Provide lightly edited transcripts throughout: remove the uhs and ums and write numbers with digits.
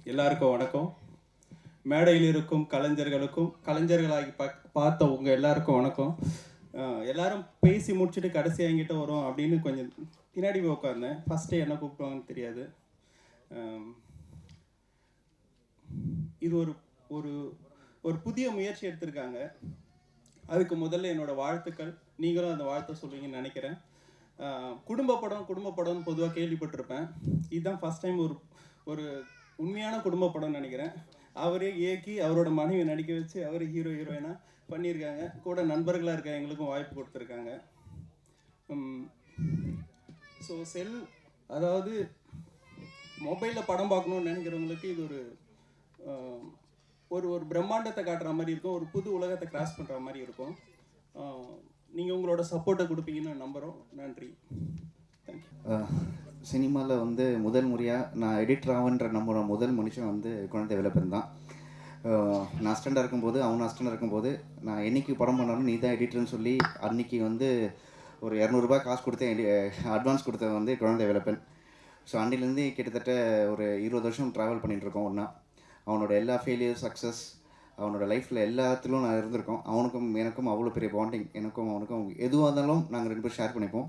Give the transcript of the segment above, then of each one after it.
எல்லாருக்கும் வணக்கம். மேடையில் இருக்கும் கலைஞர்களுக்கும் கலைஞர்களாகி பார்த்த உங்கள் எல்லாருக்கும் வணக்கம். எல்லாரும் பேசி முடிச்சுட்டு கடைசி என்கிட்ட வரும் அப்படின்னு கொஞ்சம் பின்னாடி போய் உட்காந்தேன். ஃபஸ்ட்டு என்ன கூப்பிடுவாங்கன்னு தெரியாது. இது ஒரு ஒரு ஒரு புதிய முயற்சி எடுத்திருக்காங்க. அதுக்கு முதல்ல என்னோடய வாழ்த்துக்கள். நீங்களும் அந்த வாழ்த்தை சொல்லுவீங்கன்னு நினைக்கிறேன். குடும்ப படம்னு பொதுவாக கேள்விப்பட்டிருப்பேன். இதுதான் ஃபஸ்ட் டைம் ஒரு ஒரு உண்மையான குடும்ப படம்னு நினைக்கிறேன். அவரே இயக்கி அவரோட மனைவி நடிக்க வச்சு அவர் ஹீரோயினாக பண்ணியிருக்காங்க. கூட நண்பர்களாக இருக்க எங்களுக்கும் வாய்ப்பு கொடுத்துருக்காங்க. ஸோ அதாவது மொபைலில் படம் பார்க்கணுன்னு நினைக்கிறவங்களுக்கு இது ஒரு பிரம்மாண்டத்தை காட்டுற மாதிரி இருக்கும். ஒரு புது உலகத்தை கிராஸ் பண்ணுற மாதிரி இருக்கும். நீங்கள் உங்களோட சப்போர்ட்டை கொடுப்பீங்கன்னு நம்புகிறோம். நன்றி. தேங்க்யூ. சினிமாவில் வந்து முதல் முறையாக நான் எடிட்டர் ஆகுன்ற நம்மளோட முதல் மனுஷன் வந்து குழந்தை வேலப்பன் தான். நான் அஸ்டண்டாக இருக்கும்போது அவன் அஸ்டண்டாக இருக்கும்போது நான் என்றைக்கு படம் பண்ணாலும் நீ தான் எடிட்டர்னு சொல்லி அன்றைக்கி வந்து ஒரு 200 காசு கொடுத்தேன், அட்வான்ஸ் கொடுத்தது வந்து குழந்தை வேலப்பன். ஸோ அன்னிலேருந்து கிட்டத்தட்ட ஒரு 20 வருஷம் ட்ராவல் பண்ணிகிட்ருக்கோம் ஒன்றா. அவனோட எல்லா ஃபெயிலியர் சக்ஸஸ் அவனோட லைஃப்பில் எல்லாத்துலையும் நான் இருந்திருக்கோம். அவனுக்கும் எனக்கும் அவ்வளோ பெரிய பாண்டிங். எனக்கும் அவனுக்கும் எதுவாக இருந்தாலும் நாங்கள் 2 பேரும் ஷேர் பண்ணிப்போம்.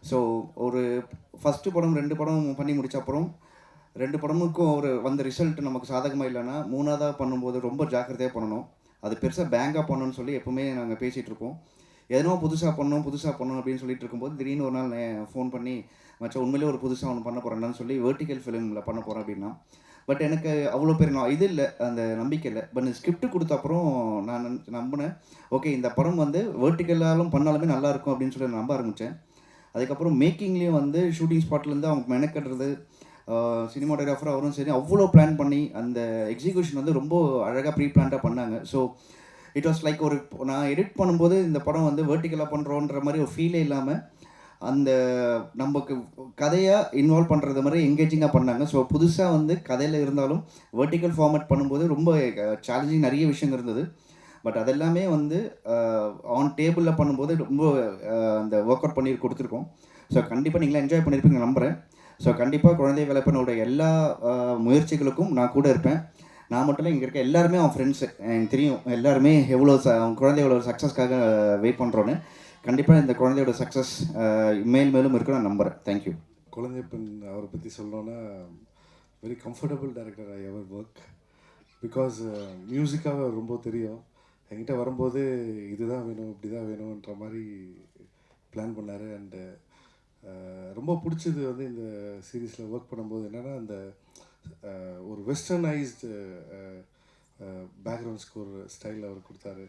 ஸோ ஒரு ஃபஸ்ட்டு படம் 2 படம் பண்ணி முடிச்ச அப்புறம் 2 படமுக்கும் ஒரு வந்த ரிசல்ட் நமக்கு சாதகமாக இல்லைன்னா 3ஆவதாக பண்ணும்போது ரொம்ப ஜாக்கிரதையாக பண்ணணும். அது பெருசாக பேங்காக பண்ணணும்னு சொல்லி எப்போவுமே நாங்கள் பேசிகிட்ருப்போம். எதனோ புதுசாக பண்ணணும் அப்படின்னு சொல்லிட்டு இருக்கும்போது திடீர்னு ஒரு நாள் ஃபோன் பண்ணி மச்சா உண்மையிலே ஒரு புதுசாக ஒன்று பண்ண போகிறேன்னு சொல்லி வெர்டிக்கல் ஃபிலிமில் பண்ண போகிறேன் அப்படின்னா. பட் எனக்கு அவ்வளோ பேர் இது இல்லை, அந்த நம்பிக்கை இல்லை. பட் ஸ்கிரிப்ட் கொடுத்த அப்புறம் நான் நம்பினேன், ஓகே இந்த படம் வந்து வெர்டிக்கலாலும் பண்ணாலுமே நல்லாயிருக்கும் அப்படின்னு சொல்லி நம்ப ஆரம்பித்தேன். அதுக்கப்புறம் மேக்கிங்லேயும் வந்து ஷூட்டிங் ஸ்பாட்லேருந்து அவங்க மெனக்கட்டுறது, சினிமாட்டோகிராஃபர் அவரும் சரி அவ்வளோ பிளான் பண்ணி அந்த எக்ஸிக்யூஷன் வந்து ரொம்ப அழகாக ப்ரீ பிளான்டாக பண்ணாங்க. ஸோ இட் வாஸ் லைக் நான் எடிட் பண்ணும்போது இந்த படம் வந்து வெர்டிக்கலாக பண்ணுறோன்ற மாதிரி ஒரு ஃபீலே இல்லாமல் அந்த நமக்கு கதையாக இன்வால்வ் பண்ணுறது மாதிரி எங்கேஜிங்காக பண்ணாங்க. ஸோ புதுசாக வந்து கதையில் இருந்தாலும் வெர்டிக்கல் ஃபார்மேட் பண்ணும்போது ரொம்ப சேலஞ்சிங் நிறைய விஷயம் இருந்தது. பட் அதெல்லாமே வந்து ஆன் டேபிளில் பண்ணும்போது ரொம்ப அந்த ஒர்க் அவுட் பண்ணி கொடுத்துருக்கோம். ஸோ கண்டிப்பாக நீங்களாம் என்ஜாய் பண்ணியிருப்பீங்க நம்புகிறேன். ஸோ கண்டிப்பாக குழந்தை வேலப்பனோட எல்லா முயற்சிகளுக்கும் நான் கூட இருப்பேன். நான் மட்டும் இல்லை, இங்கே இருக்க எல்லாருமே அவன் ஃப்ரெண்ட்ஸு, எனக்கு தெரியும் எல்லாருமே எவ்வளோ அவன் குழந்தையோட சக்ஸஸ்க்காக வெயிட் பண்ணுறோன்னு. கண்டிப்பாக இந்த குழந்தையோட சக்ஸஸ் மேலும் இருக்குன்னு நான் நம்புகிறேன். தேங்க்யூ. குழந்தை பெண் அவரை பற்றி சொல்லணுன்னா very comfortable director I ever work. Because மியூசிக்காக ரொம்ப தெரியும். என்கிட்ட வரும்போது இதுதான் வேணும் இப்படி தான் வேணுன்ற மாதிரி பிளான் பண்ணார். அண்டு ரொம்ப பிடிச்சது வந்து இந்த சீரீஸில் ஒர்க் பண்ணும்போது என்னென்னா அந்த ஒரு வெஸ்டர்னைஸ்டு பேக்ரவுண்ட் ஸ்கோர் ஸ்டைலில் அவர் கொடுத்தாரு.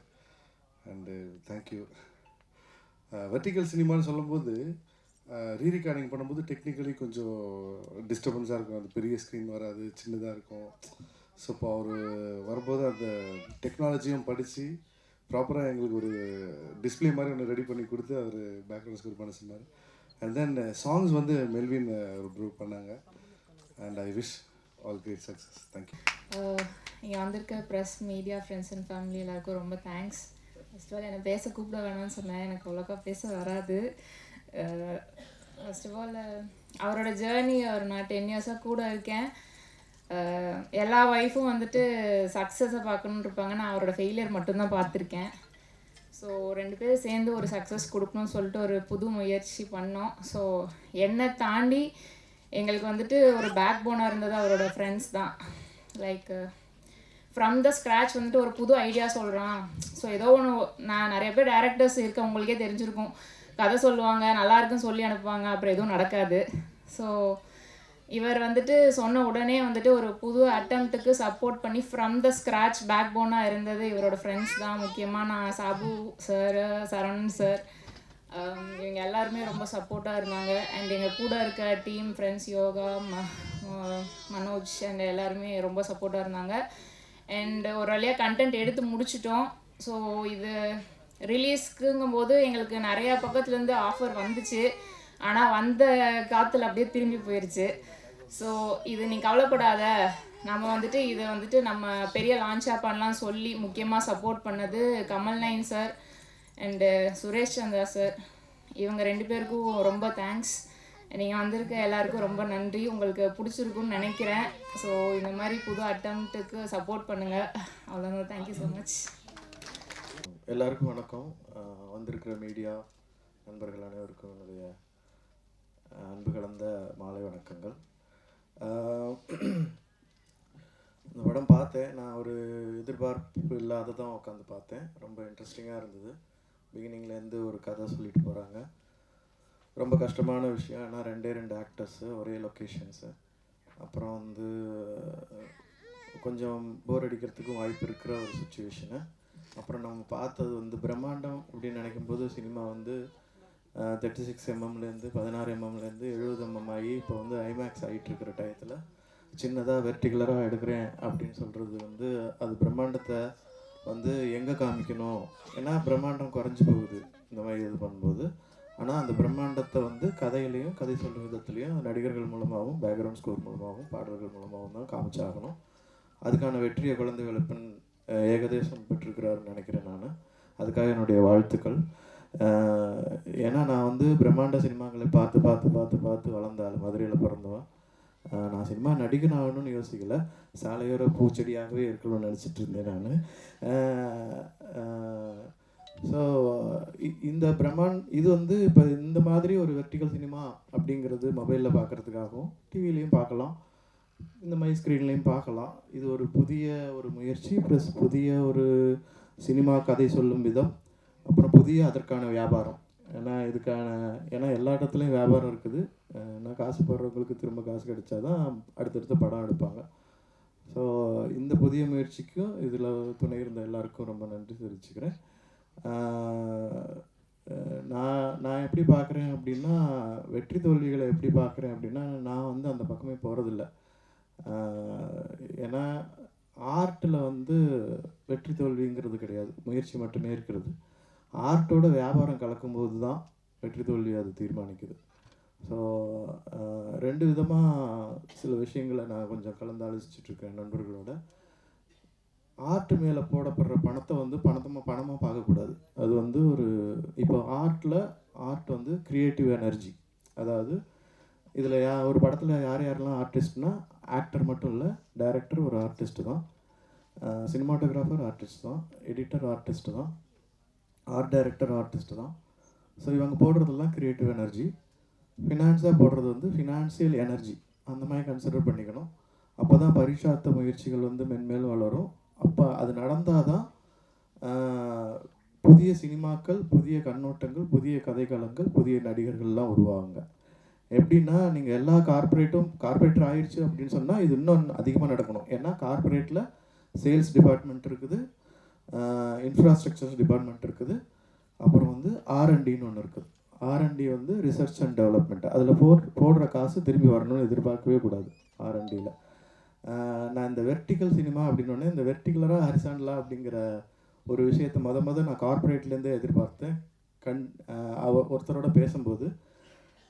And thank you. வெர்டிக்கல் சினிமான்னு சொல்லும்போது ரீரிகார்டிங் பண்ணும்போது டெக்னிக்கலி கொஞ்சம் டிஸ்டர்பன்ஸாக இருக்கும். அது பெரிய ஸ்க்ரீன் வராது, சின்னதாக இருக்கும். ஸோ இப்போ அவர் வரும்போது அந்த டெக்னாலஜியும் படித்து ப்ராப்பராக எங்களுக்கு ஒரு டிஸ்பிளே மாதிரி ஒன்று ரெடி பண்ணி கொடுத்து அவர் பேக்ரவுண்ட் ஸ்கோர் பண்ண சொன்னார். அண்ட் தென் சாங்ஸ் வந்து மெல்வின் ஒரு ப்ரூவ் பண்ணாங்க. And I wish all great success. Thank you. இங்கே வந்திருக்க press, media, friends and family எல்லாருக்கும் ரொம்ப தேங்க்ஸ். ஃபர்ஸ்ட் ஆஃப் ஆல் என்னை பேச கூப்பிட வேணாம்னு சொன்னேன், எனக்கு அவ்வளோக்கா பேச வராது. ஃபர்ஸ்ட் ஆஃப் ஆல் அவரோட ஜேர்னி நான் 10 இயர்ஸாக கூட இருக்கேன். எல்லா ஒய்ஃபும் வந்துட்டு சக்ஸஸை பார்க்கணுன்னு இருப்பாங்க. நான் அவரோட ஃபெயிலியர் மட்டும்தான் பார்த்துருக்கேன். ஸோ 2 பேரும் சேர்ந்து ஒரு சக்ஸஸ் கொடுக்கணும்னு சொல்லிட்டு ஒரு புது முயற்சி பண்ணோம். ஸோ என்னை தாண்டி எங்களுக்கு வந்துட்டு ஒரு பேக் போனாக இருந்தது அவரோட ஃப்ரெண்ட்ஸ் தான். லைக் ஃப்ரம் த ஸ்க்ராட்ச் வந்துட்டு ஒரு புது ஐடியா சொல்கிறான். ஸோ ஏதோ ஒன்று, நான் நிறைய பேர் டேரக்டர்ஸ் இருக்க உங்களுக்கே தெரிஞ்சிருக்கும், கதை சொல்லுவாங்க, நல்லா இருக்குன்னு சொல்லி அனுப்புவாங்க, அப்புறம் எதுவும் நடக்காது. ஸோ இவர் வந்துட்டு சொன்ன உடனே வந்துட்டு ஒரு புது அட்டம்ப்ட்டுக்கு சப்போர்ட் பண்ணி ஃப்ரம் த ஸ்க்ராட்ச் பேக் போனாக இருந்தது இவரோட ஃப்ரெண்ட்ஸ் தான். முக்கியமாக நான் சாபு சார், சரவணன் சார், இவங்க எல்லாருமே ரொம்ப சப்போர்ட்டாக இருந்தாங்க. அண்ட் எங்கள் கூட இருக்க team friends, yoga, Manoj and எல்லாருமே ரொம்ப சப்போர்ட்டாக இருந்தாங்க. அண்ட் ஒரு வழியாக கண்டென்ட் எடுத்து முடிச்சிட்டோம். ஸோ இது ரிலீஸ்க்குங்கும்போது எங்களுக்கு நிறையா பக்கத்துலேருந்து ஆஃபர் வந்துச்சு. ஆனால் வந்த காற்றுல அப்படியே திரும்பி போயிடுச்சு. ஸோ இது நீ கவலைப்படாத, நம்ம வந்துட்டு இதை வந்துட்டு நம்ம பெரிய லான்ச்சாக பண்ணலாம் சொல்லி முக்கியமாக சப்போர்ட் பண்ணது Kamal nine sir and Suresh Chandra sir. இவங்க 2 பேருக்கும் ரொம்ப தேங்க்ஸ். நீங்கள் வந்திருக்க எல்லாருக்கும் ரொம்ப நன்றி. உங்களுக்கு பிடிச்சிருக்குன்னு நினைக்கிறேன். ஸோ இந்த மாதிரி புது அட்டம்ப்ட்டுக்கு சப்போர்ட் பண்ணுங்கள். அவ்வளோதான். Thank you so much. எல்லாருக்கும் வணக்கம். வந்திருக்கிற மீடியா நண்பர்கள் அனைவருக்கும் என்னுடைய அன்பு கலந்த மாலை வணக்கங்கள். இந்த படம் பார்த்தேன். நான் ஒரு எதிர்பார்ப்பு இல்லாத தான் உட்காந்து பார்த்தேன். ரொம்ப இன்ட்ரெஸ்டிங்காக இருந்தது. பிகினிங்லேருந்து ஒரு கதை சொல்லிட்டு போகிறாங்க. ரொம்ப கஷ்டமான விஷயம். ஏன்னா 2 ஆக்டர்ஸு, ஒரே லொக்கேஷன்ஸு. அப்புறம் வந்து கொஞ்சம் போர் அடிக்கிறதுக்கும் வாய்ப்பு இருக்கிற ஒரு சுச்சுவேஷனு. அப்புறம் நம்ம பார்த்தது வந்து பிரம்மாண்டம் அப்படின்னு நினைக்கும்போது சினிமா வந்து 36 mmலேருந்து 16 mmலேருந்து 70 mm ஆகி இப்போ வந்து ஐமேக்ஸ் ஆகிட்டு இருக்கிற டயத்தில் சின்னதாக வெர்டிகுலராக எடுக்கிறேன் அப்படின்னு சொல்கிறது வந்து அது பிரம்மாண்டத்தை வந்து எங்கே காமிக்கணும். ஏன்னா பிரம்மாண்டம் குறைஞ்சி போகுது இந்த மாதிரி இது பண்ணும்போது. ஆனால் அந்த பிரம்மாண்டத்தை வந்து கதையிலையும் கதை சொல்கிற விதத்துலேயும் நடிகர்கள் மூலமாகவும் பேக்ரவுண்ட் ஸ்கோர் மூலமாகவும் பாடல்கள் மூலமாகவும் தான் காமிச்சாகணும். அதுக்கான வெற்றியை குழந்தை விளப்பன் ஏகதேசம் பெற்றிருக்கிறாருன்னு நினைக்கிறேன் நான். அதுக்காக என்னுடைய வாழ்த்துக்கள். ஏன்னா நான் வந்து பிரம்மாண்ட சினிமாக்களை பார்த்து பார்த்து பார்த்து பார்த்து வளர்ந்தாள். மதுரையில் பிறந்தவன். நான் சினிமா நடிகன் ஆகணும்னு யோசிக்கலை. சாலையோர பூச்செடியாகவே இருக்கணும்னு நினச்சிட்டு இருந்தேன் நான். ஸோ இந்த இது வந்து இப்போ இந்த மாதிரி ஒரு வெர்டிகல் சினிமா அப்படிங்கிறது மொபைலில் பார்க்குறதுக்காகவும் டிவிலையும் பார்க்கலாம், இந்த மாதிரி ஸ்க்ரீன்லேயும் பார்க்கலாம். இது ஒரு புதிய ஒரு முயற்சி ப்ளஸ் புதிய ஒரு சினிமா கதை சொல்லும் விதம், அப்புறம் புதிய அதற்கான வியாபாரம். ஏன்னா எல்லா இடத்துலையும் வியாபாரம் இருக்குது. ஏன்னா காசு போடுறவங்களுக்கு திரும்ப காசு கிடைச்சாதான் அடுத்தடுத்த படம் எடுப்பாங்க. ஸோ இந்த புதிய முயற்சிக்கும் இதில் துணை இருந்த எல்லாருக்கும் ரொம்ப நன்றி தெரிவிச்சுக்கிறேன். நான் எப்படி பார்க்குறேன் அப்படின்னா, வெற்றி தோல்விகளை எப்படி பார்க்குறேன் அப்படின்னா, நான் வந்து அந்த பக்கமே போகிறதில்ல. ஏன்னா ஆர்ட்டில் வந்து வெற்றி தோல்விங்கிறது கிடையாது, முயற்சி மட்டுமே இருக்கிறது. ஆர்ட்டோட வியாபாரம் கலக்கும்போது தான் வெற்றி தோல்வி அது தீர்மானிக்குது. ஸோ 2 விதமாக சில விஷயங்களை நான் கொஞ்சம் கலந்தாலோசிச்சுட்ருக்கேன் நண்பர்களோட. ஆர்ட் மேலே போடப்படுற பணத்தை வந்து பணமாக பார்க்கக்கூடாது. அது வந்து இப்போ ஆர்ட் வந்து க்ரியேட்டிவ் எனர்ஜி. அதாவது இதில் ஒரு படத்தில் யாரெல்லாம் ஆர்டிஸ்ட்னா, ஆக்டர் மட்டும் இல்லை, டைரக்டர் ஒரு ஆர்டிஸ்ட்டு தான், சினிமாட்டோகிராஃபர் ஆர்டிஸ்ட் தான், எடிட்டர் ஆர்டிஸ்ட்டு தான், ஆர்ட் டைரக்டர் ஆர்டிஸ்ட்டு தான். ஸோ இவங்க போடுறதெல்லாம் க்ரியேட்டிவ் எனர்ஜி. ஃபினான்ஸாக போடுறது வந்து ஃபினான்சியல் எனர்ஜி. அந்த மாதிரி கன்சிடர் பண்ணிக்கணும். அப்போ தான் பரிசார்த்த முயற்சிகள் வந்து மென்மேலும் வளரும். அப்போ அது நடந்தால் தான் புதிய சினிமாக்கள், புதிய கண்ணோட்டங்கள், புதிய கதைக்களங்கள், புதிய நடிகர்கள்லாம் உருவாகுங்க. எப்படின்னா, நீங்கள் எல்லா கார்ப்பரேட்டர் ஆயிடுச்சு அப்படின்னு சொன்னால் இது இன்னும் அதிகமாக நடக்கணும். ஏன்னா கார்ப்பரேட்டில் சேல்ஸ் டிபார்ட்மெண்ட் இருக்குது, இன்ஃப்ராஸ்ட்ரக்சர் டிபார்ட்மெண்ட் இருக்குது, அப்புறம் வந்து R&Dன்னு ஒன்று இருக்குது. R&D வந்து ரிசர்ச் அண்ட் டெவலப்மெண்ட். அதில் போடுற காசு திரும்பி வரணும்னு எதிர்பார்க்கவே கூடாது R&Dயில். நான் இந்த வெர்டிக்கல் சினிமா அப்படின்னோடனே இந்த வெர்டிகுலராக ஹரிசாண்டலாக அப்படிங்கிற ஒரு விஷயத்தை நான் கார்ப்பரேட்லேருந்தே எதிர்பார்த்தேன். ஒருத்தரோட பேசும்போது,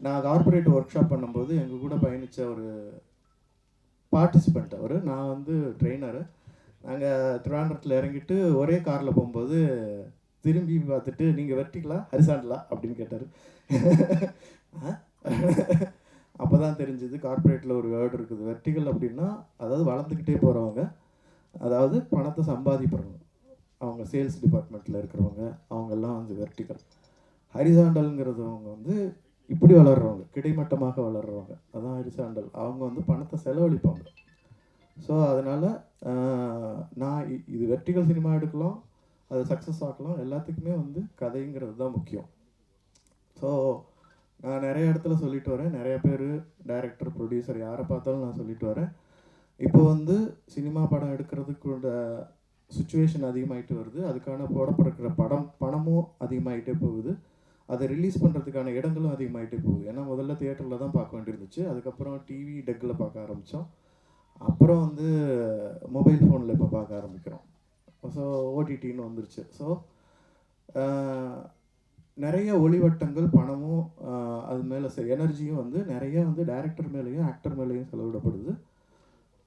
நான் கார்ப்பரேட் ஒர்க் ஷாப் பண்ணும்போது எங்கள் கூட பயணித்த ஒரு பார்ட்டிசிபெண்ட் அவர். நான் வந்து ட்ரெயினரு. நாங்கள் திருவாண்டரத்தில் இறங்கிட்டு ஒரே காரில் போகும்போது திரும்பி பார்த்துட்டு, நீங்கள் வெர்டிகலா ஹரிசாண்டலா அப்படின்னு கேட்டார். அப்போ தான் தெரிஞ்சது கார்ப்பரேட்டில் ஒரு வேர்டு இருக்குது. வெர்டிகல் அப்படின்னா அதாவது வளர்ந்துக்கிட்டே போகிறவங்க, அதாவது பணத்தை சம்பாதிப்படுறவங்க, அவங்க சேல்ஸ் டிபார்ட்மெண்ட்டில் இருக்கிறவங்க, அவங்கெல்லாம் வந்து வெர்டிகல். ஹரிசாண்டல்ங்கிறதவங்க வந்து இப்படி வளர்கிறவங்க, கிடைமட்டமாக வளர்கிறவங்க, அதான் ஹரிசாண்டல். அவங்க வந்து பணத்தை செலவழிப்பாங்க. ஸோ அதனால் நான் இது வெர்டிகல் சினிமா எடுக்கலாம், அது சக்ஸஸ் ஆக்கலாம், எல்லாத்துக்குமே வந்து கதைங்கிறது தான் முக்கியம். ஸோ நான் நிறைய இடத்துல சொல்லிட்டு வரேன், நிறைய பேர் டைரக்டர், ப்ரொடியூசர் யாரை பார்த்தாலும் நான் சொல்லிட்டு வரேன். இப்போ வந்து சினிமா படம் எடுக்கிறதுக்குள்ள சுச்சுவேஷன் அதிகமாகிட்டு வருது. அதுக்கான போடப்படுற பணமும் அதிகமாகிட்டே போகுது. அதை ரிலீஸ் பண்ணுறதுக்கான இடங்களும் அதிகமாகிட்டே போகுது. ஏன்னா முதல்ல தியேட்டரில் தான் பார்க்க வேண்டியிருந்துச்சு, அதுக்கப்புறம் டிவி டெக்கில் பார்க்க ஆரம்பித்தோம், அப்புறம் வந்து மொபைல் ஃபோனில் இப்போ பார்க்க ஆரம்பிக்கிறோம். ஸோ ஓடிடின்னு வந்துருச்சு. ஸோ நிறைய ஒளிவட்டங்கள், பணமும் அது மேலே எனர்ஜியும் வந்து நிறைய வந்து டைரக்டர் மேலேயும் ஆக்டர் மேலேயும் செலவிடப்படுது.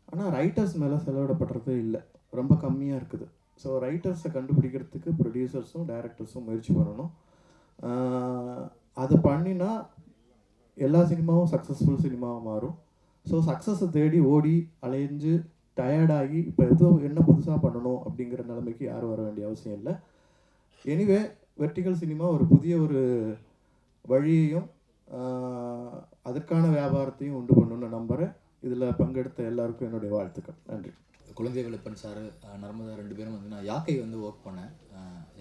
ஆனால் ரைட்டர்ஸ் மேலே செலவிடப்படுறது இல்லை, ரொம்ப கம்மியாக இருக்குது. ஸோ ரைட்டர்ஸை கண்டுபிடிக்கிறதுக்கு ப்ரொடியூசர்ஸும் டைரக்டர்ஸும் முயற்சி பண்ணணும். அது பண்ணினா எல்லா சினிமாவும் சக்ஸஸ்ஃபுல் சினிமாவும் மாறும். ஸோ சக்ஸஸை தேடி ஓடி அலைஞ்சு டயர்டாகி இப்போ என்ன புதுசாக பண்ணணும் அப்படிங்கிற நிலைமைக்கு யாரும் வர வேண்டிய அவசியம் இல்லை. எனிவே வெர்டிகல் சினிமா ஒரு புதிய ஒரு வழியையும் அதற்கான வியாபாரத்தையும் உண்டு பண்ணணும்னு நம்புகிறேன். இதில் பங்கெடுத்த எல்லாருக்கும் என்னுடைய வாழ்த்துக்கள். நன்றி. குழந்தை வேலப்பன் சார், நர்மதா 2 பேரும் வந்து நான் யாக்கை வந்து ஒர்க் பண்ணேன்.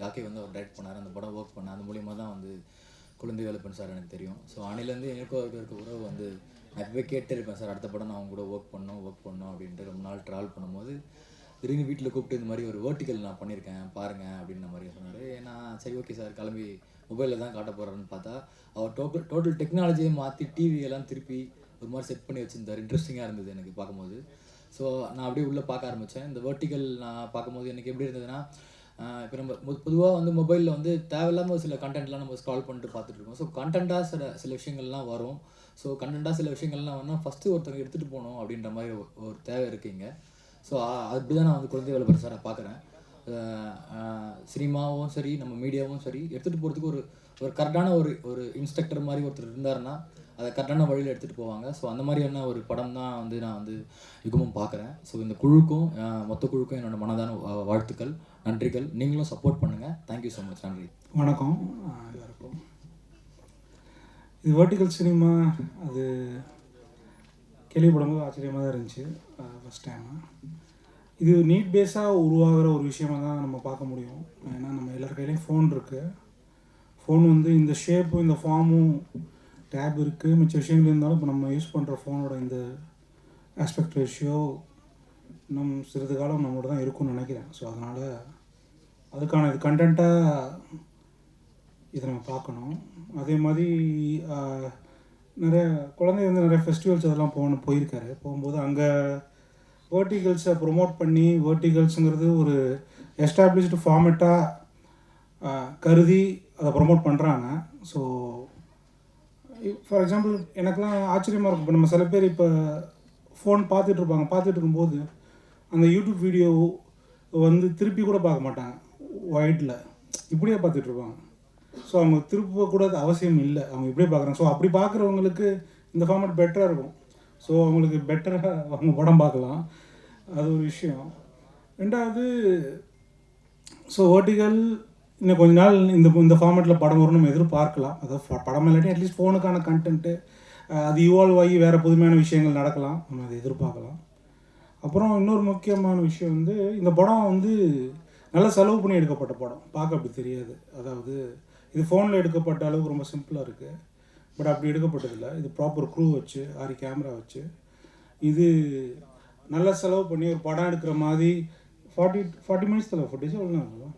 யாக்கை வந்து அவர் டைரக்ட் பண்ணார், அந்த படம் ஒர்க் பண்ணேன். அது மூலிமா தான் வந்து குழந்தை வேலப்பன் சார் எனக்கு தெரியும். ஸோ அன்னிலேருந்து எனக்கும் அவருக்கு இருக்க உறவு வந்து நான் எப்போவே கேட்டே இருப்பேன், சார் அடுத்த படம் நான் அவங்க கூட ஒர்க் பண்ணோம் அப்படின்ட்டு. ரொம்ப நாள் ட்ராவல் பண்ணும்போது திடீர்னு வீட்டில் கூப்பிட்டு இந்த மாதிரி ஒரு வேர்ட்டிக்கல் நான் பண்ணியிருக்கேன் பாருங்கள் அப்படின்ற மாதிரி சொன்னார். நான் சரி ஓகே சார் கிளம்பி மொபைலில் தான் காட்ட போகிறாருன்னு பார்த்தா அவர் டோட்டல் டெக்னாலஜியை மாற்றி டிவியெல்லாம் திருப்பி ஒரு மாதிரி செட் பண்ணி வச்சுருந்தார். இன்ட்ரெஸ்டிங்காக இருந்தது எனக்கு பார்க்கும்போது. ஸோ நான் அப்படியே உள்ளே பார்க்க ஆரம்பித்தேன். இந்த வேர்ட்டிக்கல் நான் பார்க்கும்போது எனக்கு எப்படி இருந்ததுன்னா, இப்போ நம்ம பொதுவாக வந்து மொபைலில் வந்து தேவையில்லாமல் சில கண்டென்ட்லாம் நம்ம ஸ்க்ரால் பண்ணிட்டு பார்த்துட்ருக்கோம். ஸோ கண்டென்ட்டாக சில விஷயங்கள்லாம் வரும். ஸோ கண்டென்ட்டாக சில விஷயங்கள்லாம் வரணும், ஃபஸ்ட்டு ஒருத்தவங்க எடுத்துகிட்டு போகணும் அப்படின்ற மாதிரி ஒரு தேவை இருக்குங்க. ஸோ அப்படி தான் நான் வந்து குழந்தை வேலப்பன் சாரை பார்க்குறேன். சினிமாவும் சரி நம்ம மீடியாவும் சரி எடுத்துகிட்டு போகிறதுக்கு ஒரு கரெக்டான ஒரு இன்ஸ்ட்ரக்டர் மாதிரி ஒருத்தர் இருந்தாருன்னா அதை கரெக்டான வழியில் எடுத்துகிட்டு போவாங்க. ஸோ அந்த மாதிரியான ஒரு படம் தான் வந்து நான் வந்து யுகமும் பார்க்குறேன். ஸோ இந்த குழுக்கும் மொத்த குழுக்கும் என்னோடய மனதான வாழ்த்துக்கள், நன்றிகள். நீங்களும் சப்போர்ட் பண்ணுங்கள். Thank you so much. நன்றி. வணக்கம் எல்லாருக்கும். இது வேர்ட்டிக்கல் சினிமா அது கேள்விப்படும்போது ஆச்சரியமாக தான் இருந்துச்சு. ஃபஸ்ட் டைமு இது நீட் பேஸாக உருவாகிற ஒரு விஷயமாக தான் நம்ம பார்க்க முடியும். ஏன்னா நம்ம எல்லார் கையிலையும் ஃபோன் இருக்குது. ஃபோன் வந்து இந்த ஷேப்பும் இந்த ஃபார்மும் டேப் இருக்குது, மிச்ச விஷயங்கள் இருந்தாலும் இப்போ நம்ம யூஸ் பண்ணுற ஃபோனோட இந்த ஆஸ்பெக்ட் ரேஷியோ இன்னும் சிறிது காலம் நம்மளோட தான் இருக்கும்னு நினைக்கிறேன். ஸோ அதனால் அதுக்கான இது கண்டென்ட்டாக இதை நம்ம பார்க்கணும். அதே மாதிரி நிறைய குழந்தை வந்து நிறைய ஃபெஸ்டிவல்ஸ் அதெல்லாம் போயிருக்காரு. போகும்போது அங்கே வேர்ட்டிகல்ஸை ப்ரொமோட் பண்ணி வேர்ட்டிகல்ஸுங்கிறது ஒரு எஸ்டாப்ளிஷ்டு ஃபார்மேட்டாக கருதி அதை ப்ரொமோட் பண்ணுறாங்க. ஸோ ஃபார் எக்ஸாம்பிள் எனக்குலாம் ஆச்சரியமாக இருக்கும். இப்போ நம்ம சில பேர் இப்போ ஃபோன் பார்த்துட்டு இருக்கும்போது அந்த யூடியூப் வீடியோ வந்து திருப்பி கூட பார்க்க மாட்டாங்க, ஒயிட்டில் இப்படியே பார்த்துட்ருப்பாங்க. ஸோ அவங்க திருப்ப கூட அவசியம் இல்லை, அவங்க இப்படியே பார்க்குறாங்க. ஸோ அப்படி பார்க்குறவங்களுக்கு இந்த ஃபார்மேட் பெட்டராக இருக்கும். ஸோ அவங்களுக்கு பெட்டராக அவங்க படம் பார்க்கலாம், அது ஒரு விஷயம். ரெண்டாவது, ஸோ வேர்ட்டிகல் இன்னும் கொஞ்ச நாள் இந்த ஃபார்மேட்டில் படம் வரும்னு நம்ம எதிர்பார்க்கலாம். அதாவது படம் இல்லாட்டி அட்லீஸ்ட் ஃபோனுக்கான கண்டென்ட்டு அது இவால்வ் ஆகி வேறு புதுமையான விஷயங்கள் நடக்கலாம், நம்ம அதை எதிர்பார்க்கலாம். அப்புறம் இன்னொரு முக்கியமான விஷயம் வந்து இந்த படம் வந்து நல்லா செலவு பண்ணி எடுக்கப்பட்ட படம், பார்க்க அப்படி தெரியாது. அதாவது இது ஃபோனில் எடுக்கப்பட்ட அளவுக்கு ரொம்ப சிம்பிளாக இருக்குது, பட் அப்படி எடுக்கப்பட்டதில்லை. இது ப்ராப்பர் க்ரூ வச்சு 6 கேமரா வச்சு இது நல்லா செலவு பண்ணி ஒரு படம் எடுக்கிற மாதிரி 40 மினிட்ஸ் தலை ஃபுட்டேஜ் எவ்வளோ இருக்கும்,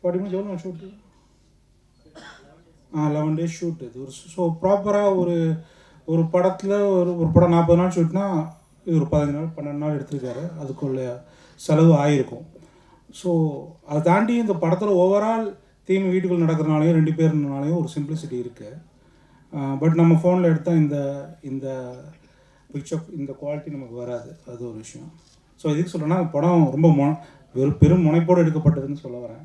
40 மினிட்ஸ் எவ்வளோ ஷூட்டு, 11 days ஷூட். இது ஒரு ஸோ ப்ராப்பராக ஒரு படத்தில் ஒரு படம் 40 நாள் ஷூட்னா இது ஒரு 15 நாள் 12 நாள் எடுத்துருக்காரு. அதுக்குள்ள செலவு ஆகிருக்கும். ஸோ அதை தாண்டி இந்த படத்தில் ஓவரால் தீம் வீட்டுக்குள்ளே நடக்கிறனாலையும் 2 பேர்னாலையும் ஒரு சிம்பிளிசிட்டி இருக்குது. பட் நம்ம ஃபோனில் எடுத்தால் இந்த பிக்சர் இந்த குவாலிட்டி நமக்கு வராது, அது ஒரு விஷயம். ஸோ இதுக்கு சொல்கிறேன்னா படம் ரொம்ப பெரும் முனைப்போடு எடுக்கப்பட்டதுன்னு சொல்ல வரேன்.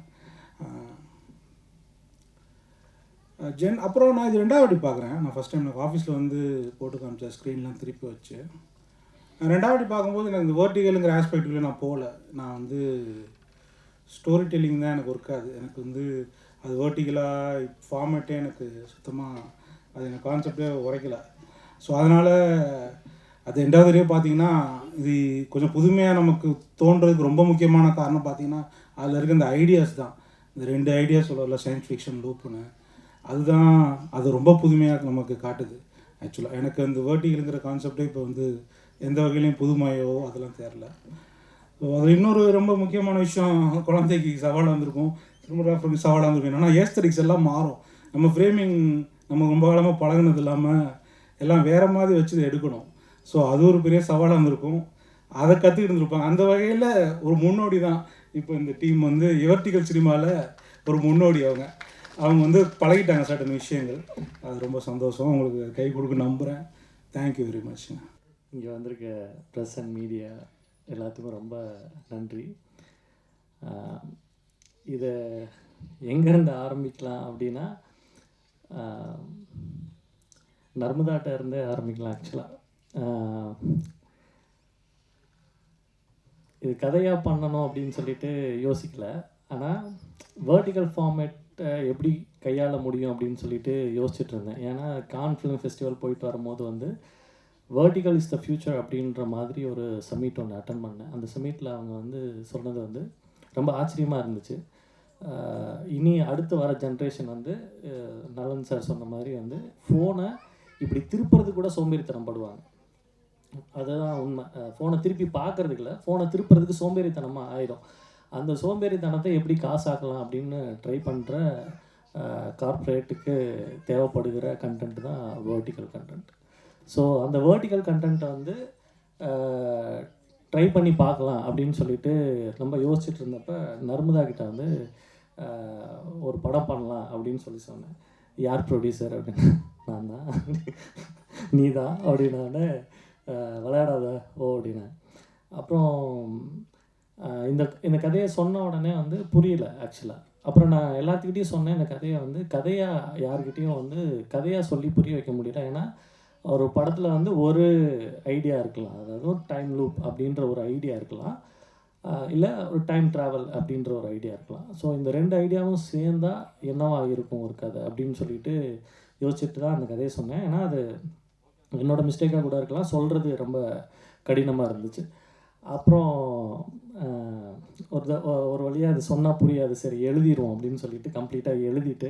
அப்புறம் நான் இது 2வது வாட்டி பார்க்குறேன். நான் ஃபஸ்ட் டைம் எனக்கு ஆஃபீஸில் வந்து போட்டு காமிச்சேன், ஸ்க்ரீன்லாம் திருப்பி வச்சு. 2வது வாட்டி பார்க்கும்போது எனக்கு இந்த வேர்ட்டிகலுங்கிற ஆஸ்பெக்டுக்குள்ளே நான் போகல. நான் வந்து ஸ்டோரி டெல்லிங் தான் எனக்கு ஒர்க்காது. எனக்கு வந்து அது வேர்ட்டிகலாக ஃபார்மேட்டே எனக்கு சுத்தமாக அது எனக்கு கான்செப்டே உரைக்கலை. ஸோ அதனால் அது 2வது தடவை பார்த்தீங்கன்னா இது கொஞ்சம் புதுமையாக நமக்கு தோன்றதுக்கு ரொம்ப முக்கியமான காரணம் பார்த்தீங்கன்னா அதில் இருக்க இந்த ஐடியாஸ் தான். இந்த 2 ஐடியாஸ் சொல்லல, சயின்ஸ் ஃபிக்ஷன் லூப்புன்னு, அதுதான் அது ரொம்ப புதுமையாக நமக்கு காட்டுது. ஆக்சுவலாக எனக்கு அந்த வேர்ட்டிகலுங்கிற கான்செப்டே இப்போ வந்து எந்த வகையிலையும் புதுமையோ அதெல்லாம் தெரில. ஸோ அது இன்னொரு ரொம்ப முக்கியமான விஷயம், குழந்தைக்கு சவாலாக வந்திருக்கும், சினிமாகிராஃபருக்கு சவாலாக வந்திருக்கும். என்னென்னா ஏஸ்தட்டிக்ஸ் எல்லாம் மாறும். நம்ம ஃப்ரேமிங் நம்ம ரொம்ப காலமாக பழகினது இல்லாமல் எல்லாம் வேறு மாதிரி வச்சு இதை எடுக்கணும். ஸோ அது ஒரு பெரிய சவாலாக இருந்திருக்கும், அதை கற்றுக்கிட்டு இருந்திருப்பாங்க. அந்த வகையில் ஒரு முன்னோடி தான் இப்போ இந்த டீம் வந்து வெர்டிகல் சினிமாவில் ஒரு முன்னோடி. அவங்க வந்து பழகிட்டாங்க சர்டன் விஷயங்கள். அது ரொம்ப சந்தோஷம், அவங்களுக்கு கை கொடுக்க நம்புகிறேன். Thank you very much. இங்கே வந்திருக்க ப்ரெஸ் அண்ட் மீடியா எல்லாத்துக்கும் ரொம்ப நன்றி. இதை எங்கேருந்து ஆரம்பிக்கலாம் அப்படின்னா நர்மதாட்ட இருந்தே ஆரம்பிக்கலாம். ஆக்சுவலாக இது கதையாக பண்ணணும் அப்படின்னு சொல்லிட்டு யோசிக்கல. ஆனால் வேர்ட்டிக்கல் ஃபார்மேட்டை எப்படி கையாள முடியும் அப்படின்னு சொல்லிட்டு யோசிச்சுட்டு இருந்தேன். ஏன்னா கான் ஃபிலிம் ஃபெஸ்டிவல் போயிட்டு வரும்போது வந்து வேர்ட்டிக்கல் இஸ் த ஃப்யூச்சர் அப்படின்ற மாதிரி ஒரு சம்மிட் ஒன்று அட்டன் பண்ணேன். அந்த சம்மிட்டில் அவங்க வந்து சொன்னது வந்து ரொம்ப ஆச்சரியமாக இருந்துச்சு. இனி அடுத்து வர ஜென்ரேஷன் வந்து நலன் சார் சொன்ன மாதிரி வந்து ஃபோனை இப்படி திருப்புறது கூட சோம்பேறித்தனம் படுவாங்க. அதுதான் உண்மை. ஃபோனை திருப்பி பார்க்குறதுக்கு இல்லை, ஃபோனை திருப்புறதுக்கு சோம்பேறித்தனமாக ஆயிடும். அந்த சோம்பேறித்தனத்தை எப்படி காசாக்கலாம் அப்படின்னு ட்ரை பண்ணுற கார்ப்பரேட்டுக்கு தேவைப்படுகிற கண்டென்ட் தான் வேர்ட்டிக்கல் கண்டென்ட். ஸோ அந்த வேர்ட்டிக்கல் கண்டென்ட்டை வந்து ட்ரை பண்ணி பார்க்கலாம் அப்படின்னு சொல்லிட்டு ரொம்ப யோசிச்சுட்டு இருந்தப்போ நர்மதா கிட்ட வந்து ஒரு படம் பண்ணலாம் அப்படின்னு சொல்லி சொன்னேன். யார் ப்ரொடியூசர் அப்படின்னு. நான் தான். நீ தான் அப்படின்னானே. விளையாடாத ஓ அப்படின்னேன். அப்புறம் இந்த கதையை சொன்ன உடனே வந்து புரியல ஆக்சுவலாக. அப்புறம் நான் எல்லாத்துக்கிட்டையும் சொன்னேன், இந்த கதையை வந்து கதையாக யார்கிட்டையும் வந்து கதையாக சொல்லி புரிய வைக்க முடியல. ஏன்னா ஒரு படத்தில் வந்து ஒரு ஐடியா இருக்கலாம், அதாவது ஒரு டைம் லூப் அப்படின்ற ஒரு ஐடியா இருக்கலாம், இல்லை ஒரு டைம் ட்ராவல் அப்படின்ற ஒரு ஐடியா இருக்கலாம். ஸோ இந்த ரெண்டு ஐடியாவும் சேர்ந்தால் என்னவா இருக்கும் ஒரு கதை அப்படின்னு சொல்லிட்டு யோசிச்சுட்டு தான் அந்த கதையை சொன்னேன். ஏன்னா அது என்னோடய மிஸ்டேக்காக கூட இருக்கலாம், சொல்கிறது ரொம்ப கடினமாக இருந்துச்சு. அப்புறம் ஒரு வழியாக அது சொன்னால் புரியாது, சரி எழுதிடுவோம் அப்படின்னு சொல்லிட்டு கம்ப்ளீட்டாக எழுதிட்டு